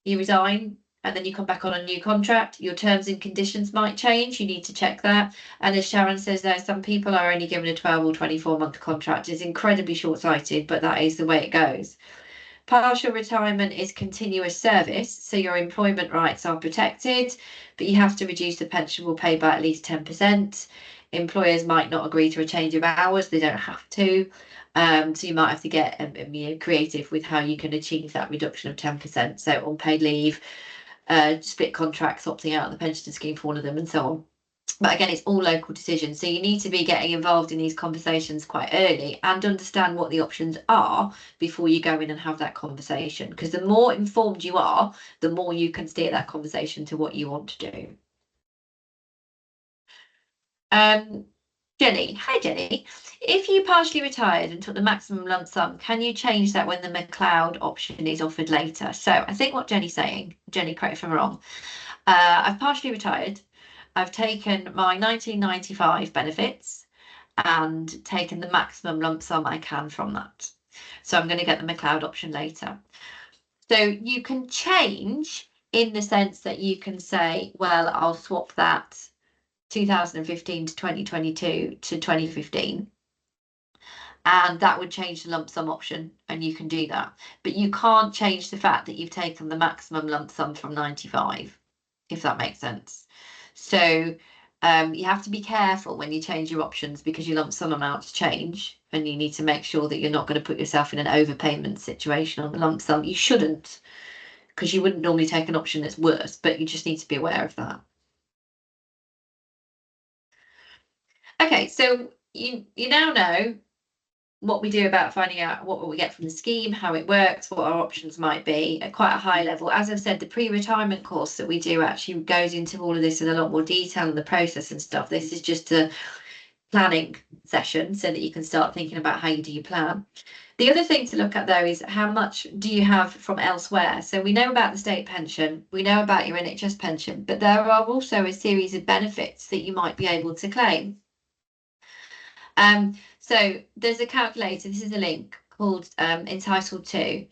you resign, and then you come back on a new contract. Your terms and conditions might change. You need to check that. And as Sharon says there, some people are only given a 12 or 24-month contract. It's incredibly short-sighted, but that is the way it goes. Partial retirement is continuous service, so your employment rights are protected, but you have to reduce the pensionable pay by at least 10%. Employers might not agree to a change of hours. They don't have to. So you might have to get creative with how you can achieve that reduction of 10%. So unpaid leave, split contracts, opting out of the pension scheme for one of them, and so on. But again, it's all local decisions. So you need to be getting involved in these conversations quite early and understand what the options are before you go in and have that conversation. Because the more informed you are, the more you can steer that conversation to what you want to do. Jenny, hi Jenny. If you partially retired and took the maximum lump sum, can you change that when the McLeod option is offered later? So I think what Jenny's saying, Jenny, correct if I'm wrong, I've partially retired. I've taken my 1995 benefits and taken the maximum lump sum I can from that. So I'm going to get the McLeod option later. So you can change in the sense that you can say, well, I'll swap that 2015 to 2022 to 2015. and that would change the lump sum option, and you can do that. But you can't change the fact that you've taken the maximum lump sum from 95, if that makes sense. So you have to be careful when you change your options, because your lump sum amounts change, and you need to make sure that you're not going to put yourself in an overpayment situation on the lump sum. You shouldn't, because you wouldn't normally take an option that's worse, but you just need to be aware of that. Okay, so you now know what we do about finding out what we get from the scheme, how it works, what our options might be at quite a high level. As I've said, the pre-retirement course that we do actually goes into all of this in a lot more detail and the process and stuff. This is just a planning session so that you can start thinking about how you do your plan. The other thing to look at though is how much do you have from elsewhere. So we know about the state pension, we know about your NHS pension, but there are also a series of benefits that you might be able to claim. So there's a calculator, this is a link called Entitled To,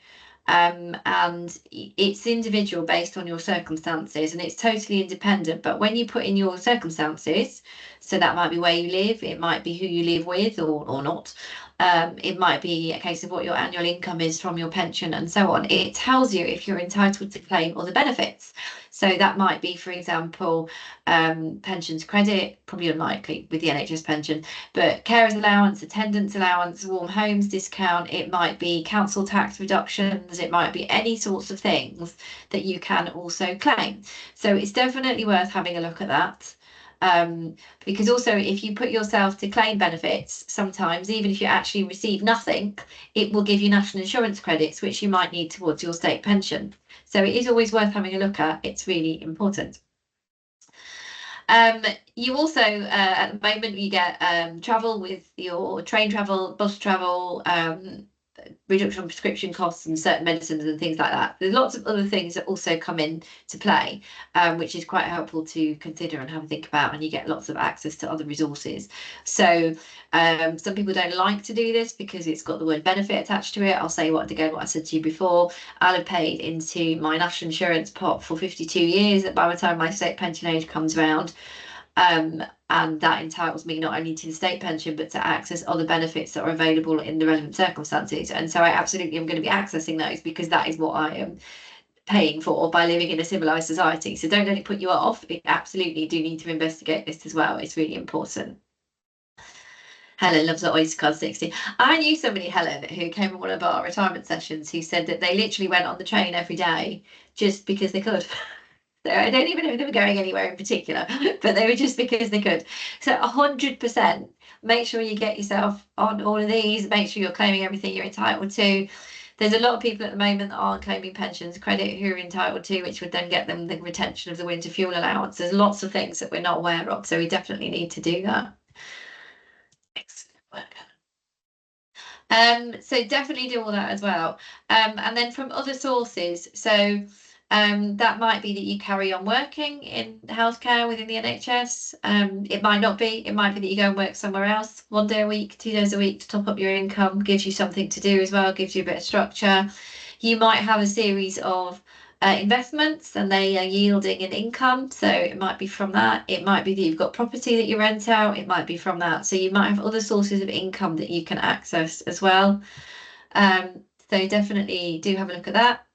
and it's individual based on your circumstances, and it's totally independent. But when you put in your circumstances, so that might be where you live, it might be who you live with or not, it might be a case of what your annual income is from your pension and so on. It tells you if you're entitled to claim all the benefits. So that might be, for example, pensions credit, probably unlikely with the NHS pension, but carers allowance, attendance allowance, warm homes discount. It might be council tax reductions. It might be any sorts of things that you can also claim. So it's definitely worth having a look at that. Because also if you put yourself to claim benefits, sometimes even if you actually receive nothing, it will give you national insurance credits, which you might need towards your state pension. So it is always worth having a look at. It's really important. You also, at the moment, you get travel with your train travel, bus travel, reduction on prescription costs and certain medicines and things like that. There's lots of other things that also come in to play, which is quite helpful to consider and have a think about, and you get lots of access to other resources. So some people don't like to do this because it's got the word benefit attached to it. I'll say what I said to you before. I'll have paid into my national insurance pot for 52 years by the time my state pension age comes around. And that entitles me not only to the state pension, but to access other benefits that are available in the relevant circumstances. And so I absolutely am going to be accessing those because that is what I am paying for by living in a civilized society. So don't let it put you off. You absolutely do need to investigate this as well. It's really important. Helen loves the Oyster card 60. I knew somebody, Helen, who came on one of our retirement sessions, who said that they literally went on the train every day just because they could. So I don't even know if they were going anywhere in particular, but they were just because they could. So 100%, make sure you get yourself on all of these, make sure you're claiming everything you're entitled to. There's a lot of people at the moment that aren't claiming pensions credit who are entitled to, which would then get them the retention of the winter fuel allowance. There's lots of things that we're not aware of, so we definitely need to do that. Excellent work. So definitely do all that as well. And then from other sources, so that might be that you carry on working in healthcare within the NHS. It might not be. It might be that you go and work somewhere else 1 day a week, 2 days a week to top up your income, gives you something to do as well, gives you a bit of structure. You might have a series of investments and they are yielding an income. So it might be from that. It might be that you've got property that you rent out. It might be from that. So you might have other sources of income that you can access as well. So definitely do have a look at that.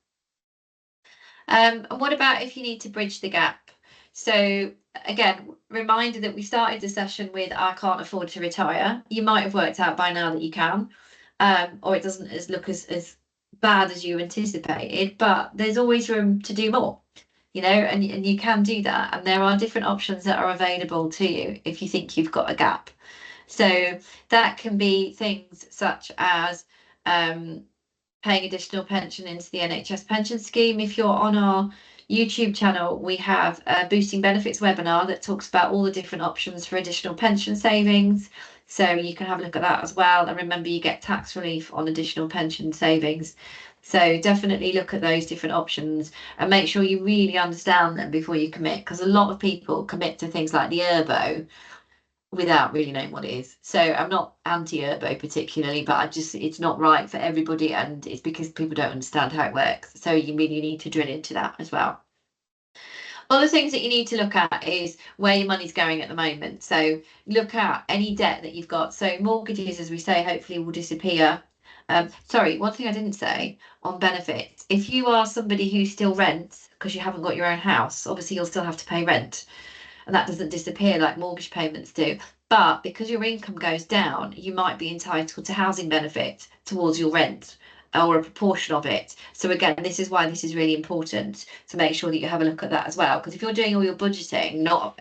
And what about if you need to bridge the gap? So again, reminder that we started the session with I can't afford to retire. You might have worked out by now that you can, or it doesn't look as bad as you anticipated, but there's always room to do more, and you can do that. And there are different options that are available to you if you think you've got a gap. So that can be things such as paying additional pension into the NHS Pension Scheme. If you're on our YouTube channel, we have a Boosting Benefits webinar that talks about all the different options for additional pension savings. So you can have a look at that as well. And remember, you get tax relief on additional pension savings. So definitely look at those different options and make sure you really understand them before you commit, because a lot of people commit to things like the ERBO without really knowing what it is. So I'm not anti-ERBO particularly, but it's not right for everybody, and it's because people don't understand how it works. So you really need to drill into that as well. Other things that you need to look at is where your money's going at the moment. So look at any debt that you've got. So mortgages, as we say, hopefully will disappear. Sorry, one thing I didn't say on benefits. If you are somebody who still rents because you haven't got your own house, obviously you'll still have to pay rent, and that doesn't disappear like mortgage payments do. But because your income goes down, you might be entitled to housing benefit towards your rent or a proportion of it. So again, this is why this is really important to make sure that you have a look at that as well. Because if you're doing all your budgeting, not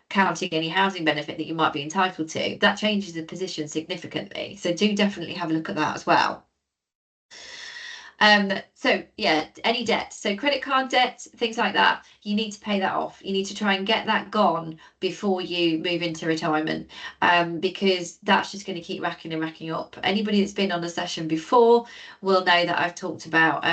counting any housing benefit that you might be entitled to, that changes the position significantly. So do definitely have a look at that as well. So yeah, any debt, so credit card debt, things like that, you need to pay that off. You need to try and get that gone before you move into retirement, because that's just going to keep racking and racking up. Anybody that's been on a session before will know that I've talked about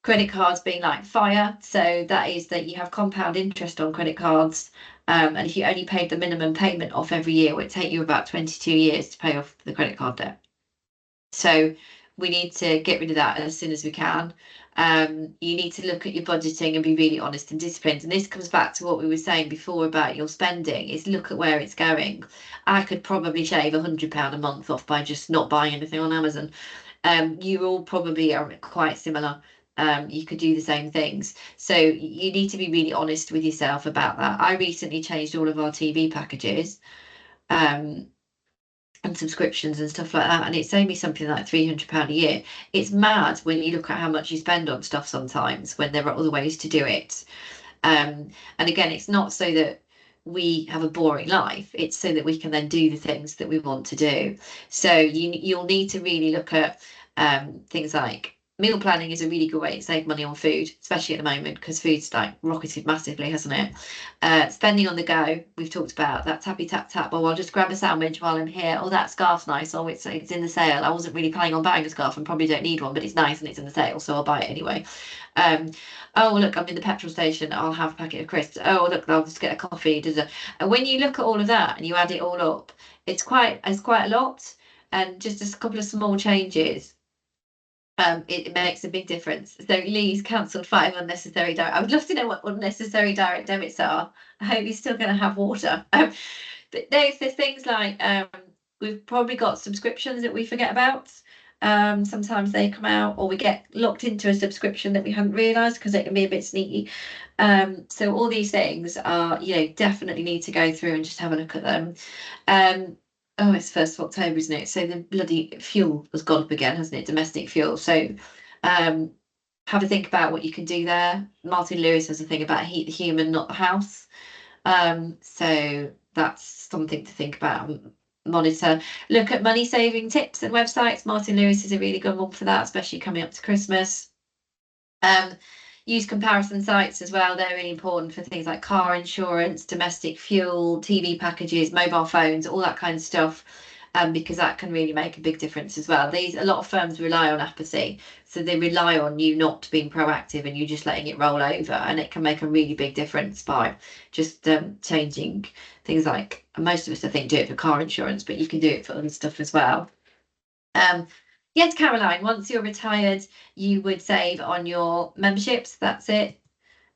credit cards being like fire. So that is that you have compound interest on credit cards. And if you only paid the minimum payment off every year, it would take you about 22 years to pay off the credit card debt. So we need to get rid of that as soon as we can. You need to look at your budgeting and be really honest and disciplined. And this comes back to what we were saying before about your spending, is look at where it's going. I could probably shave £100 a month off by just not buying anything on Amazon. You all probably are quite similar. You could do the same things. So you need to be really honest with yourself about that. I recently changed all of our TV packages. And subscriptions and stuff like that, and it saved me something like £300 a year. It's mad when you look at how much you spend on stuff sometimes, when there are other ways to do it. And again, it's not so that we have a boring life, it's so that we can then do the things that we want to do. So you'll need to really look at things like meal planning is a really good way to save money on food, especially at the moment because food's like rocketed massively, hasn't it? Spending on the go, we've talked about that. Tappy tap tap. Oh, I'll just grab a sandwich while I'm here. Oh, that scarf's nice. Oh, it's in the sale. I wasn't really planning on buying a scarf and probably don't need one, but it's nice and it's in the sale, so I'll buy it anyway. Oh, look, I'm in the petrol station. I'll have a packet of crisps. Oh, look, I'll just get a coffee. And when you look at all of that and you add it all up, it's quite a lot. And just a couple of small changes, it makes a big difference. So Lee's cancelled 5 unnecessary direct. I would love to know what unnecessary direct debits are. I hope he's still going to have water. But there's things like we've probably got subscriptions that we forget about. Sometimes they come out, or we get locked into a subscription that we hadn't realised because it can be a bit sneaky. So all these things are, definitely need to go through and just have a look at them. Oh, it's 1st of October, isn't it? So the bloody fuel has gone up again, hasn't it? Domestic fuel. So have a think about what you can do there. Martin Lewis has a thing about heat the human, not the house. So that's something to think about and monitor. Look at money saving tips and websites. Martin Lewis is a really good one for that, especially coming up to Christmas. Use comparison sites as well. They're really important for things like car insurance, domestic fuel, TV packages, mobile phones, all that kind of stuff, because that can really make a big difference as well. A lot of firms rely on apathy, so they rely on you not being proactive and you just letting it roll over, and it can make a really big difference by just changing things like, most of us I think do it for car insurance, but you can do it for other stuff as well. Yes, Caroline, once you're retired, you would save on your memberships. That's it.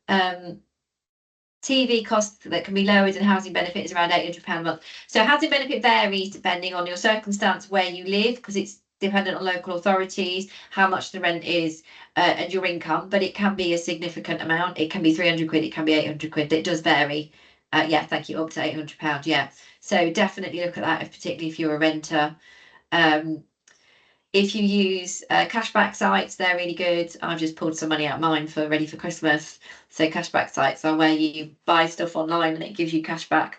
TV costs that can be lowered and housing benefit is around £800 a month. So housing benefit varies depending on your circumstance, where you live, because it's dependent on local authorities, how much the rent is, and your income, but it can be a significant amount. It can be 300 quid, it can be 800 quid. It does vary. Yeah, thank you, up to £800. Yeah. So definitely look at that, particularly if you're a renter. If you use cashback sites, they're really good. I've just pulled some money out of mine for ready for Christmas. So cashback sites are where you buy stuff online and it gives you cashback.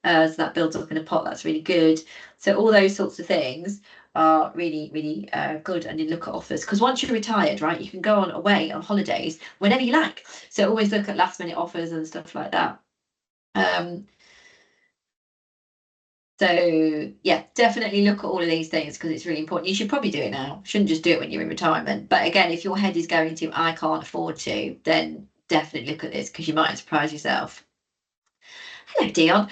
So that builds up in a pot. That's really good. So all those sorts of things are really, really good. And you look at offers, because once you're retired, right, you can go away on holidays whenever you like. So always look at last minute offers and stuff like that. So yeah, definitely look at all of these things because it's really important. You should probably do it now. Shouldn't just do it when you're in retirement. But again, if your head is going to, I can't afford to, then definitely look at this because you might surprise yourself. Hello, Dion.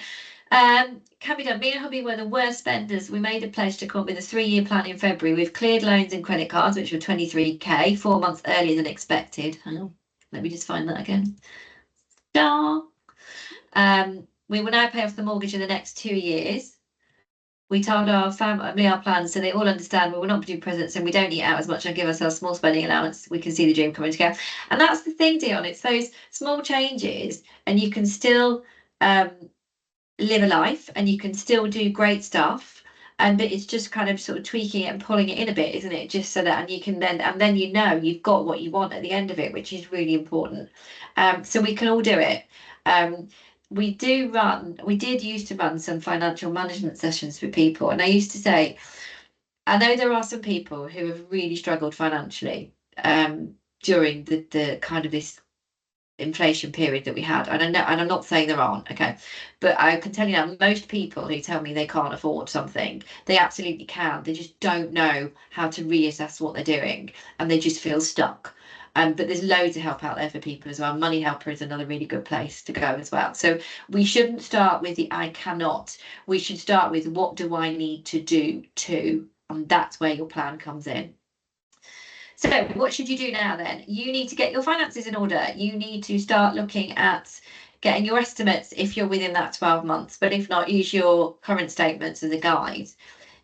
Can be done. Me and hubby were the worst spenders. We made a pledge to come up with a 3-year plan in February. We've cleared loans and credit cards, which were 23k, 4 months earlier than expected. Oh, Let me just find that again. We will now pay off the mortgage in the next 2 years. We told our family our plans so they all understand we will not do presents and we don't eat out as much and give ourselves small spending allowance. We can see the dream coming together. And that's the thing, Dion, it's those small changes and you can still live a life and you can still do great stuff. But it's just kind of sort of tweaking it and pulling it in a bit, isn't it? Just so that, and you can then you know you've got what you want at the end of it, which is really important. So we can all do it. We did used to run some financial management sessions for people, and I used to say, I know there are some people who have really struggled financially during the kind of this inflation period that we had. And I know, and I'm not saying there aren't, okay, but I can tell you now, most people who tell me they can't afford something, they absolutely can. They just don't know how to reassess what they're doing, and they just feel stuck. But there's loads of help out there for people as well. Money Helper is another really good place to go as well. So we shouldn't start with the I cannot. We should start with what do I need to do to, and that's where your plan comes in. So what should you do now then? You need to get your finances in order. You need to start looking at getting your estimates if you're within that 12 months, but if not, use your current statements as a guide.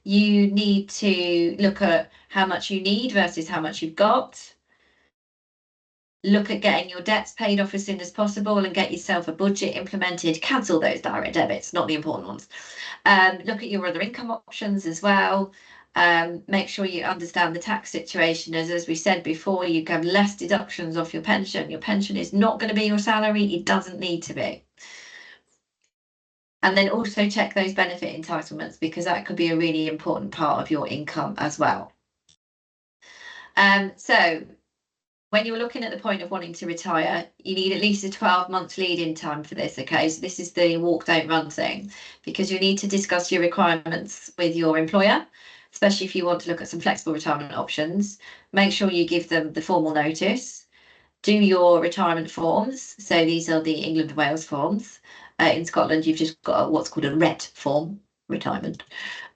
You need to look at how much you need versus how much you've got. Look at getting your debts paid off as soon as possible and get yourself a budget implemented. Cancel those direct debits, not the important ones. Look at your other income options as well. Make sure you understand the tax situation. As we said before, you have less deductions off your pension. Your pension is not going to be your salary. It doesn't need to be. And then also check those benefit entitlements, because that could be a really important part of your income as well. So when you're looking at the point of wanting to retire, you need at least a 12-month lead-in time for this, okay? So this is the walk, don't run thing, because you need to discuss your requirements with your employer, especially if you want to look at some flexible retirement options. Make sure you give them the formal notice. Do your retirement forms. So these are the England and Wales forms. In Scotland, you've just got what's called a RET form, retirement.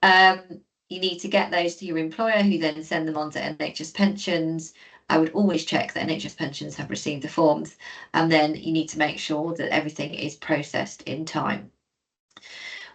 You need to get those to your employer, who then send them on to NHS Pensions. I would always check that NHS Pensions have received the forms, and then you need to make sure that everything is processed in time.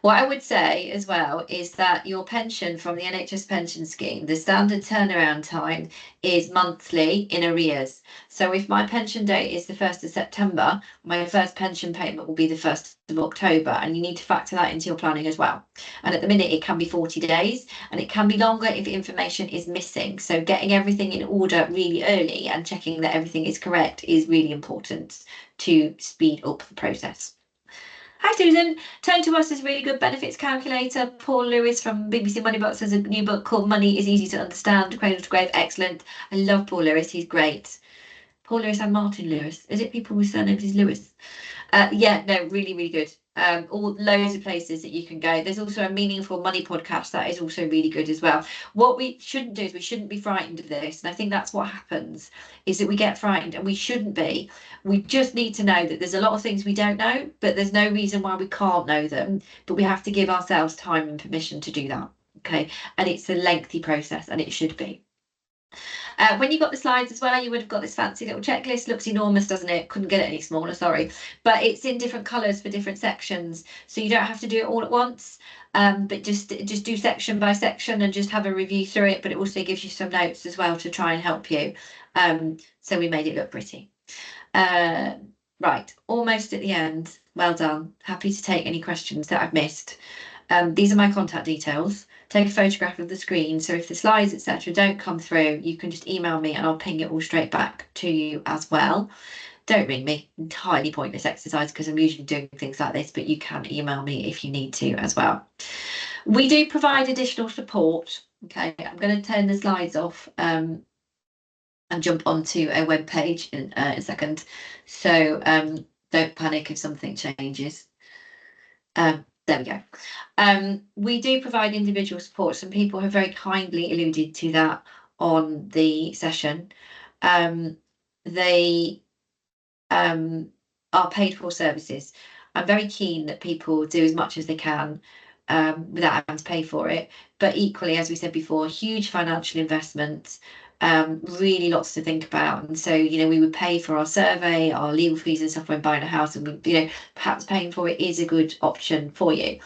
What I would say as well is that your pension from the NHS Pension Scheme, the standard turnaround time is monthly in arrears. So if my pension date is the 1st of September, my first pension payment will be the 1st of October, and you need to factor that into your planning as well. And at the minute, it can be 40 days, and it can be longer if information is missing. So getting everything in order really early and checking that everything is correct is really important to speed up the process. Hi Susan, Turn to Us is a really good benefits calculator. Paul Lewis from BBC Moneybox has a new book called Money is Easy to Understand, Cradle to Grave. Excellent. I love Paul Lewis, he's great. Paul Lewis and Martin Lewis. Is it people with surnames is Lewis? Yeah, no, really, really good. All loads of places that you can go. There's also a Meaningful Money podcast that is also really good as well. What we shouldn't do is we shouldn't be frightened of this. And I think that's what happens, is that we get frightened, and we shouldn't be. We just need to know that there's a lot of things we don't know, but there's no reason why we can't know them. But we have to give ourselves time and permission to do that. Okay. And it's a lengthy process, and it should be. When you got the slides as well, you would have got this fancy little checklist. Looks enormous, doesn't it? Couldn't get it any smaller, sorry. But it's in different colours for different sections, so you don't have to do it all at once. But just do section by section and just have a review through it. But it also gives you some notes as well to try and help you. So we made it look pretty. Right, almost at the end. Well done. Happy to take any questions that I've missed. These are my contact details. Take a photograph of the screen, so if the slides etc don't come through, you can just email me and I'll ping it all straight back to you as well. Don't ring me, entirely pointless exercise because I'm usually doing things like this, but you can email me if you need to as well. We do provide additional support. Okay, I'm going to turn the slides off and jump onto a web page in a second, so don't panic if something changes. There we go. We do provide individual support. Some people have very kindly alluded to that on the session. They are paid for services. I'm very keen that people do as much as they can without having to pay for it. But equally, as we said before, huge financial investments. Really lots to think about. And so, we would pay for our survey, our legal fees and stuff when buying a house, and perhaps paying for it is a good option for you.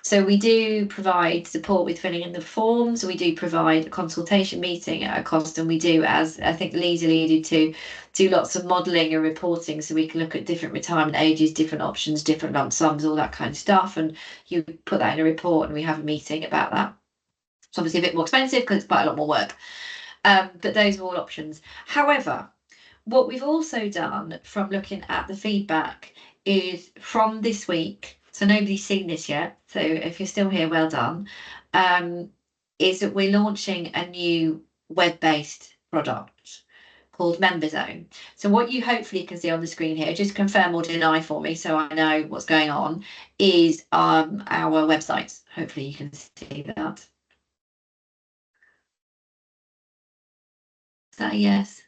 So we do provide support with filling in the forms. We do provide a consultation meeting at a cost, and we do, as I think Lee's alluded to, do lots of modelling and reporting, so we can look at different retirement ages, different options, different lump sums, all that kind of stuff. And you put that in a report, and we have a meeting about that. It's obviously a bit more expensive because it's quite a lot more work. But those are all options. However, what we've also done from looking at the feedback is from this week, so nobody's seen this yet, so if you're still here, well done, is that we're launching a new web-based product called Member Zone. So what you hopefully can see on the screen here, just confirm or deny for me so I know what's going on, is our website. Hopefully you can see that. Is that a yes?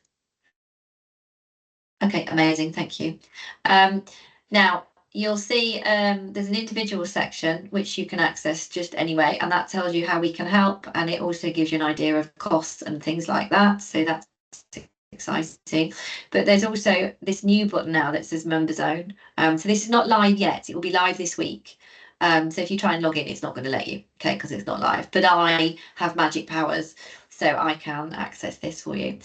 Okay, amazing, thank you. Now, you'll see there's an individual section which you can access just anyway, and that tells you how we can help, and it also gives you an idea of costs and things like that, so that's exciting. But there's also this new button now that says Member Zone. So this is not live yet, it will be live this week. So if you try and log in, it's not going to let you, okay, because it's not live. But I have magic powers, so I can access this for you.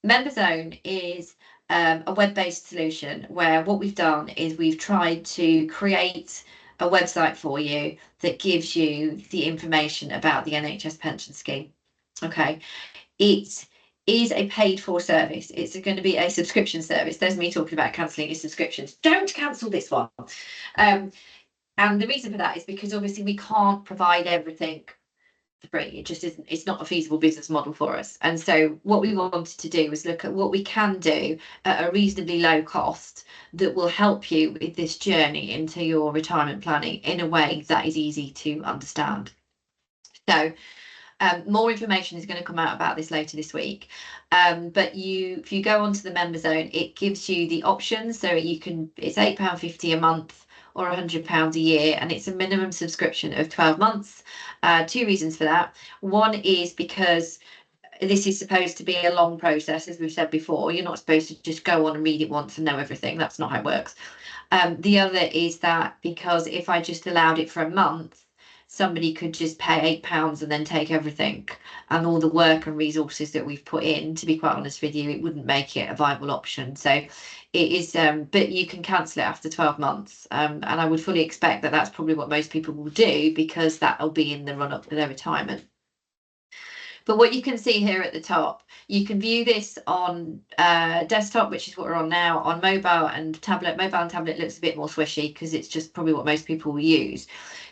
Member Zone is a web-based solution where what we've done is we've tried to create a website for you that gives you the information about the NHS Pension Scheme. Okay, it is a paid-for service. It's going to be a subscription service. There's me talking about cancelling your subscriptions. Don't cancel this one. And the reason for that is because obviously we can't provide everything free. It just isn't, it's not a feasible business model for us. And so what we wanted to do was look at what we can do at a reasonably low cost that will help you with this journey into your retirement planning in a way that is easy to understand. So more information is going to come out about this later this week. But if you go onto the Member Zone, it gives you the options. So it's £8.50 a month or £100 a year, and it's a minimum subscription of 12 months. 2 reasons for that. One is because this is supposed to be a long process, as we've said before. You're not supposed to just go on and read it once and know everything. That's not how it works. The other is that because if I just allowed it for a month, somebody could just pay £8 and then take everything, and all the work and resources that we've put in, to be quite honest with you, it wouldn't make it a viable option. So it is, but you can cancel it after 12 months. And I would fully expect that that's probably what most people will do, because that'll be in the run up to their retirement. But what you can see here at the top, you can view this on desktop, which is what we're on now, on mobile and tablet. Mobile and tablet looks a bit more swishy because it's just probably what most people will use.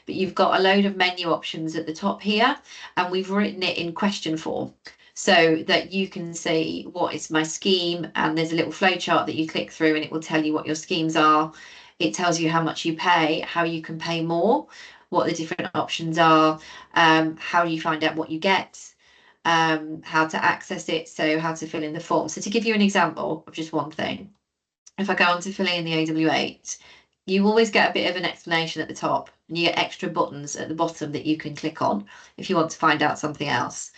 But you've got a load of menu options at the top here, and we've written it in question form so that you can see what is my scheme, and there's a little flow chart that you click through and it will tell you what your schemes are. It tells you how much you pay, how you can pay more, what the different options are, how you find out what you get, how to access it, so how to fill in the form. So to give you an example of just one thing, if I go on to filling in the AW8, you always get a bit of an explanation at the top, and you get extra buttons at the bottom that you can click on if you want to find out something else.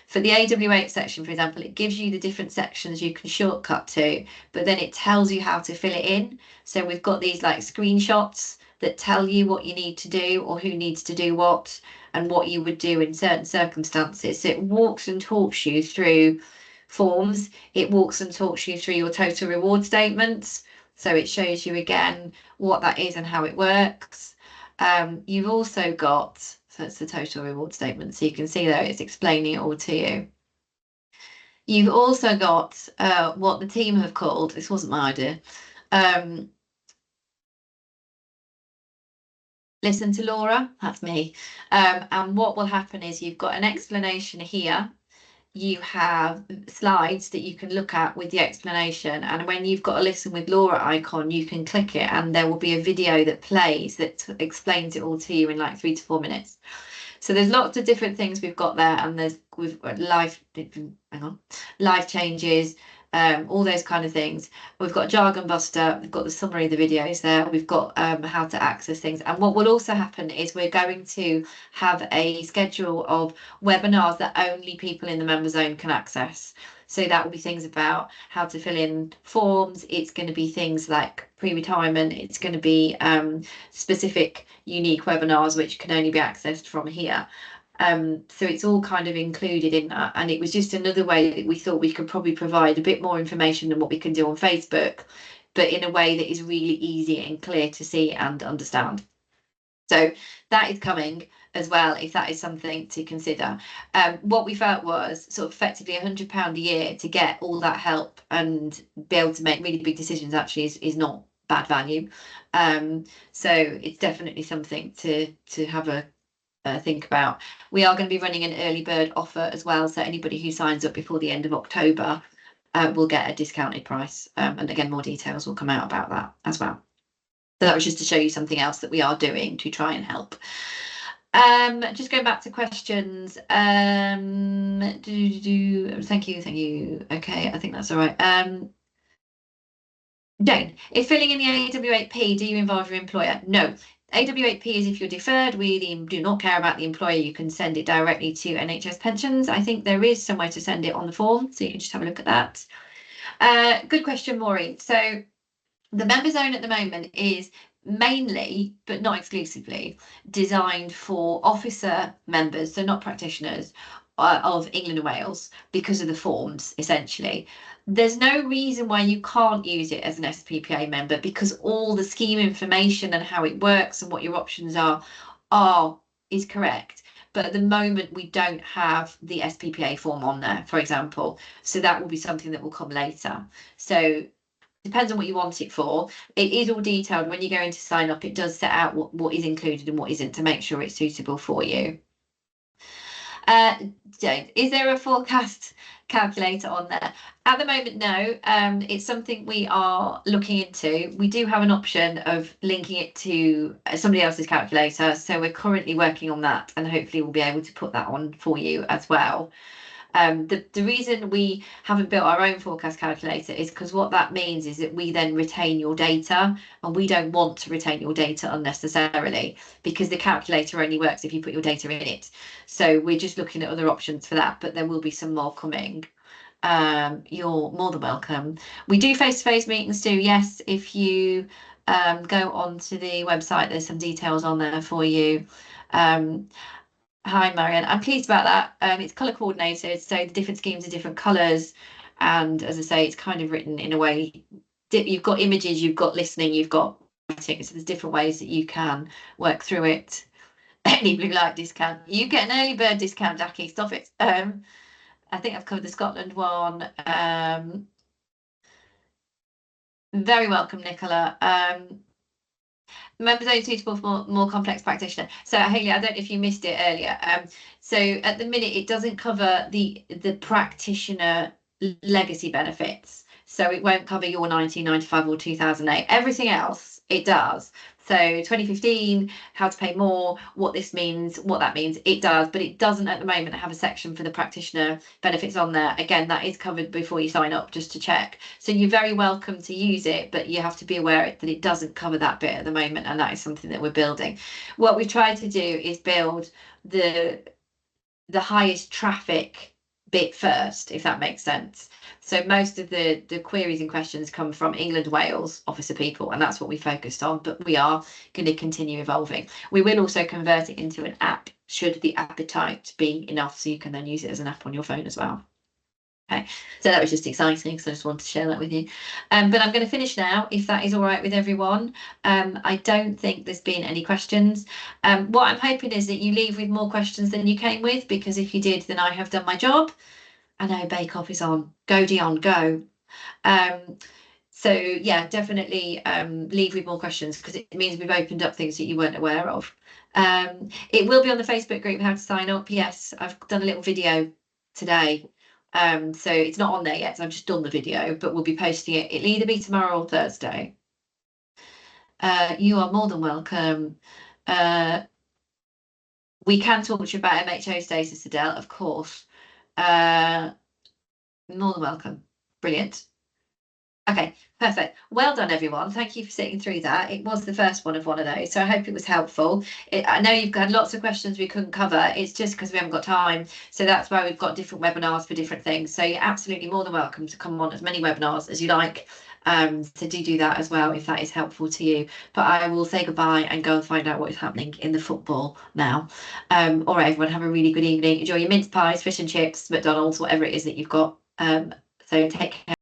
For the AW8 section, for example, it gives you the different sections you can shortcut to, but then it tells you how to fill it in. So we've got these like screenshots that tell you what you need to do or who needs to do what and what you would do in certain circumstances. So it walks and talks you through forms. It walks and talks you through your total reward statements. So it shows you again what that is and how it works. You've also got, so it's the total reward statement. So you can see there it's explaining it all to you. You've also got what the team have called, this wasn't my idea, listen to Laura, that's me. And what will happen is you've got an explanation here. You have slides that you can look at with the explanation, and when you've got a listen with Laura icon, you can click it and there will be a video that plays that explains it all to you in like 3 to 4 minutes. So there's lots of different things we've got there, and we've got life changes, all those kind of things. We've got Jargon Buster, we've got the summary of the videos there, we've got how to access things. And what will also happen is we're going to have a schedule of webinars that only people in the member zone can access. So that will be things about how to fill in forms. It's going to be things like pre-retirement. It's going to be specific, unique webinars which can only be accessed from here. So it's all kind of included in that. And it was just another way that we thought we could probably provide a bit more information than what we can do on Facebook, but in a way that is really easy and clear to see and understand. So that is coming as well, if that is something to consider. What we felt was sort of effectively £100 a year to get all that help and be able to make really big decisions actually is not bad value. So it's definitely something to have a think about. We are going to be running an early bird offer as well, so anybody who signs up before the end of October will get a discounted price, and again more details will come out about that as well. So that was just to show you something else that we are doing to try and help. Just going back to questions. Thank you. Okay, I think that's all right. Jane, if filling in the AW8P, do you involve your employer? No. AW8P is if you're deferred, we do not care about the employer. You can send it directly to NHS Pensions. I think there is somewhere to send it on the form, so you can just have a look at that. Good question, Maureen. So the member zone at the moment is mainly, but not exclusively, designed for officer members, so not practitioners, of England and Wales, because of the forms, essentially. There's no reason why you can't use it as an SPPA member, because all the scheme information and how it works and what your options is correct. But at the moment, we don't have the SPPA form on there, for example. So that will be something that will come later. So depends on what you want it for. It is all detailed. When you go in to sign up, it does set out what is included and what isn't to make sure it's suitable for you. Jane, is there a forecast calculator on there? At the moment, no. It's something we are looking into. We do have an option of linking it to somebody else's calculator, so we're currently working on that, and hopefully we'll be able to put that on for you as well. The reason we haven't built our own forecast calculator is because what that means is that we then retain your data, and we don't want to retain your data unnecessarily, because the calculator only works if you put your data in it. So we're just looking at other options for that, but there will be some more coming. You're more than welcome. We do face-to-face meetings too, yes. If you go onto the website, there's some details on there for you. Hi, Marianne. I'm pleased about that. It's colour coordinated, so the different schemes are different colours. And as I say, it's kind of written in a way, you've got images, you've got listening, you've got writing. So there's different ways that you can work through it. Any blue light discount. You get an early bird discount, Jackie. Stop it. I think I've covered the Scotland one. Very welcome, Nicola. Members only suitable for more complex practitioner. So Hayley, I don't know if you missed it earlier. So at the minute, it doesn't cover the practitioner legacy benefits. So it won't cover your 1995 or 2008. Everything else it does. So 2015, how to pay more, what this means, what that means, it does, but it doesn't at the moment have a section for the practitioner benefits on there. Again, that is covered before you sign up, just to check. So you're very welcome to use it, but you have to be aware that it doesn't cover that bit at the moment, and that is something that we're building. What we've tried to do is build the highest traffic bit first, if that makes sense. So most of the queries and questions come from England, Wales, officer people, and that's what we focused on, but we are going to continue evolving. We will also convert it into an app, should the appetite be enough, so you can then use it as an app on your phone as well. Okay, so that was just exciting, so I just wanted to share that with you. But I'm going to finish now, if that is all right with everyone. I don't think there's been any questions. What I'm hoping is that you leave with more questions than you came with, because if you did, then I have done my job. I know Bake Off is on. Go Dion, go. So yeah, definitely leave with more questions, because it means we've opened up things that you weren't aware of. It will be on the Facebook group, how to sign up. Yes, I've done a little video today. So it's not on there yet, so I've just done the video, but we'll be posting it. It'll either be tomorrow or Thursday. You are more than welcome. We can talk to you about MHO status, Adele, of course. More than welcome. Brilliant. Okay, perfect. Well done, everyone. Thank you for sitting through that. It was the first one of those, so I hope it was helpful. I know you've got lots of questions we couldn't cover. It's just because we haven't got time. So that's why we've got different webinars for different things. So you're absolutely more than welcome to come on as many webinars as you like. So do that as well if that is helpful to you. But I will say goodbye and go and find out what is happening in the football now. All right, everyone, have a really good evening. Enjoy your mince pies, fish and chips, McDonald's, whatever it is that you've got. So take care.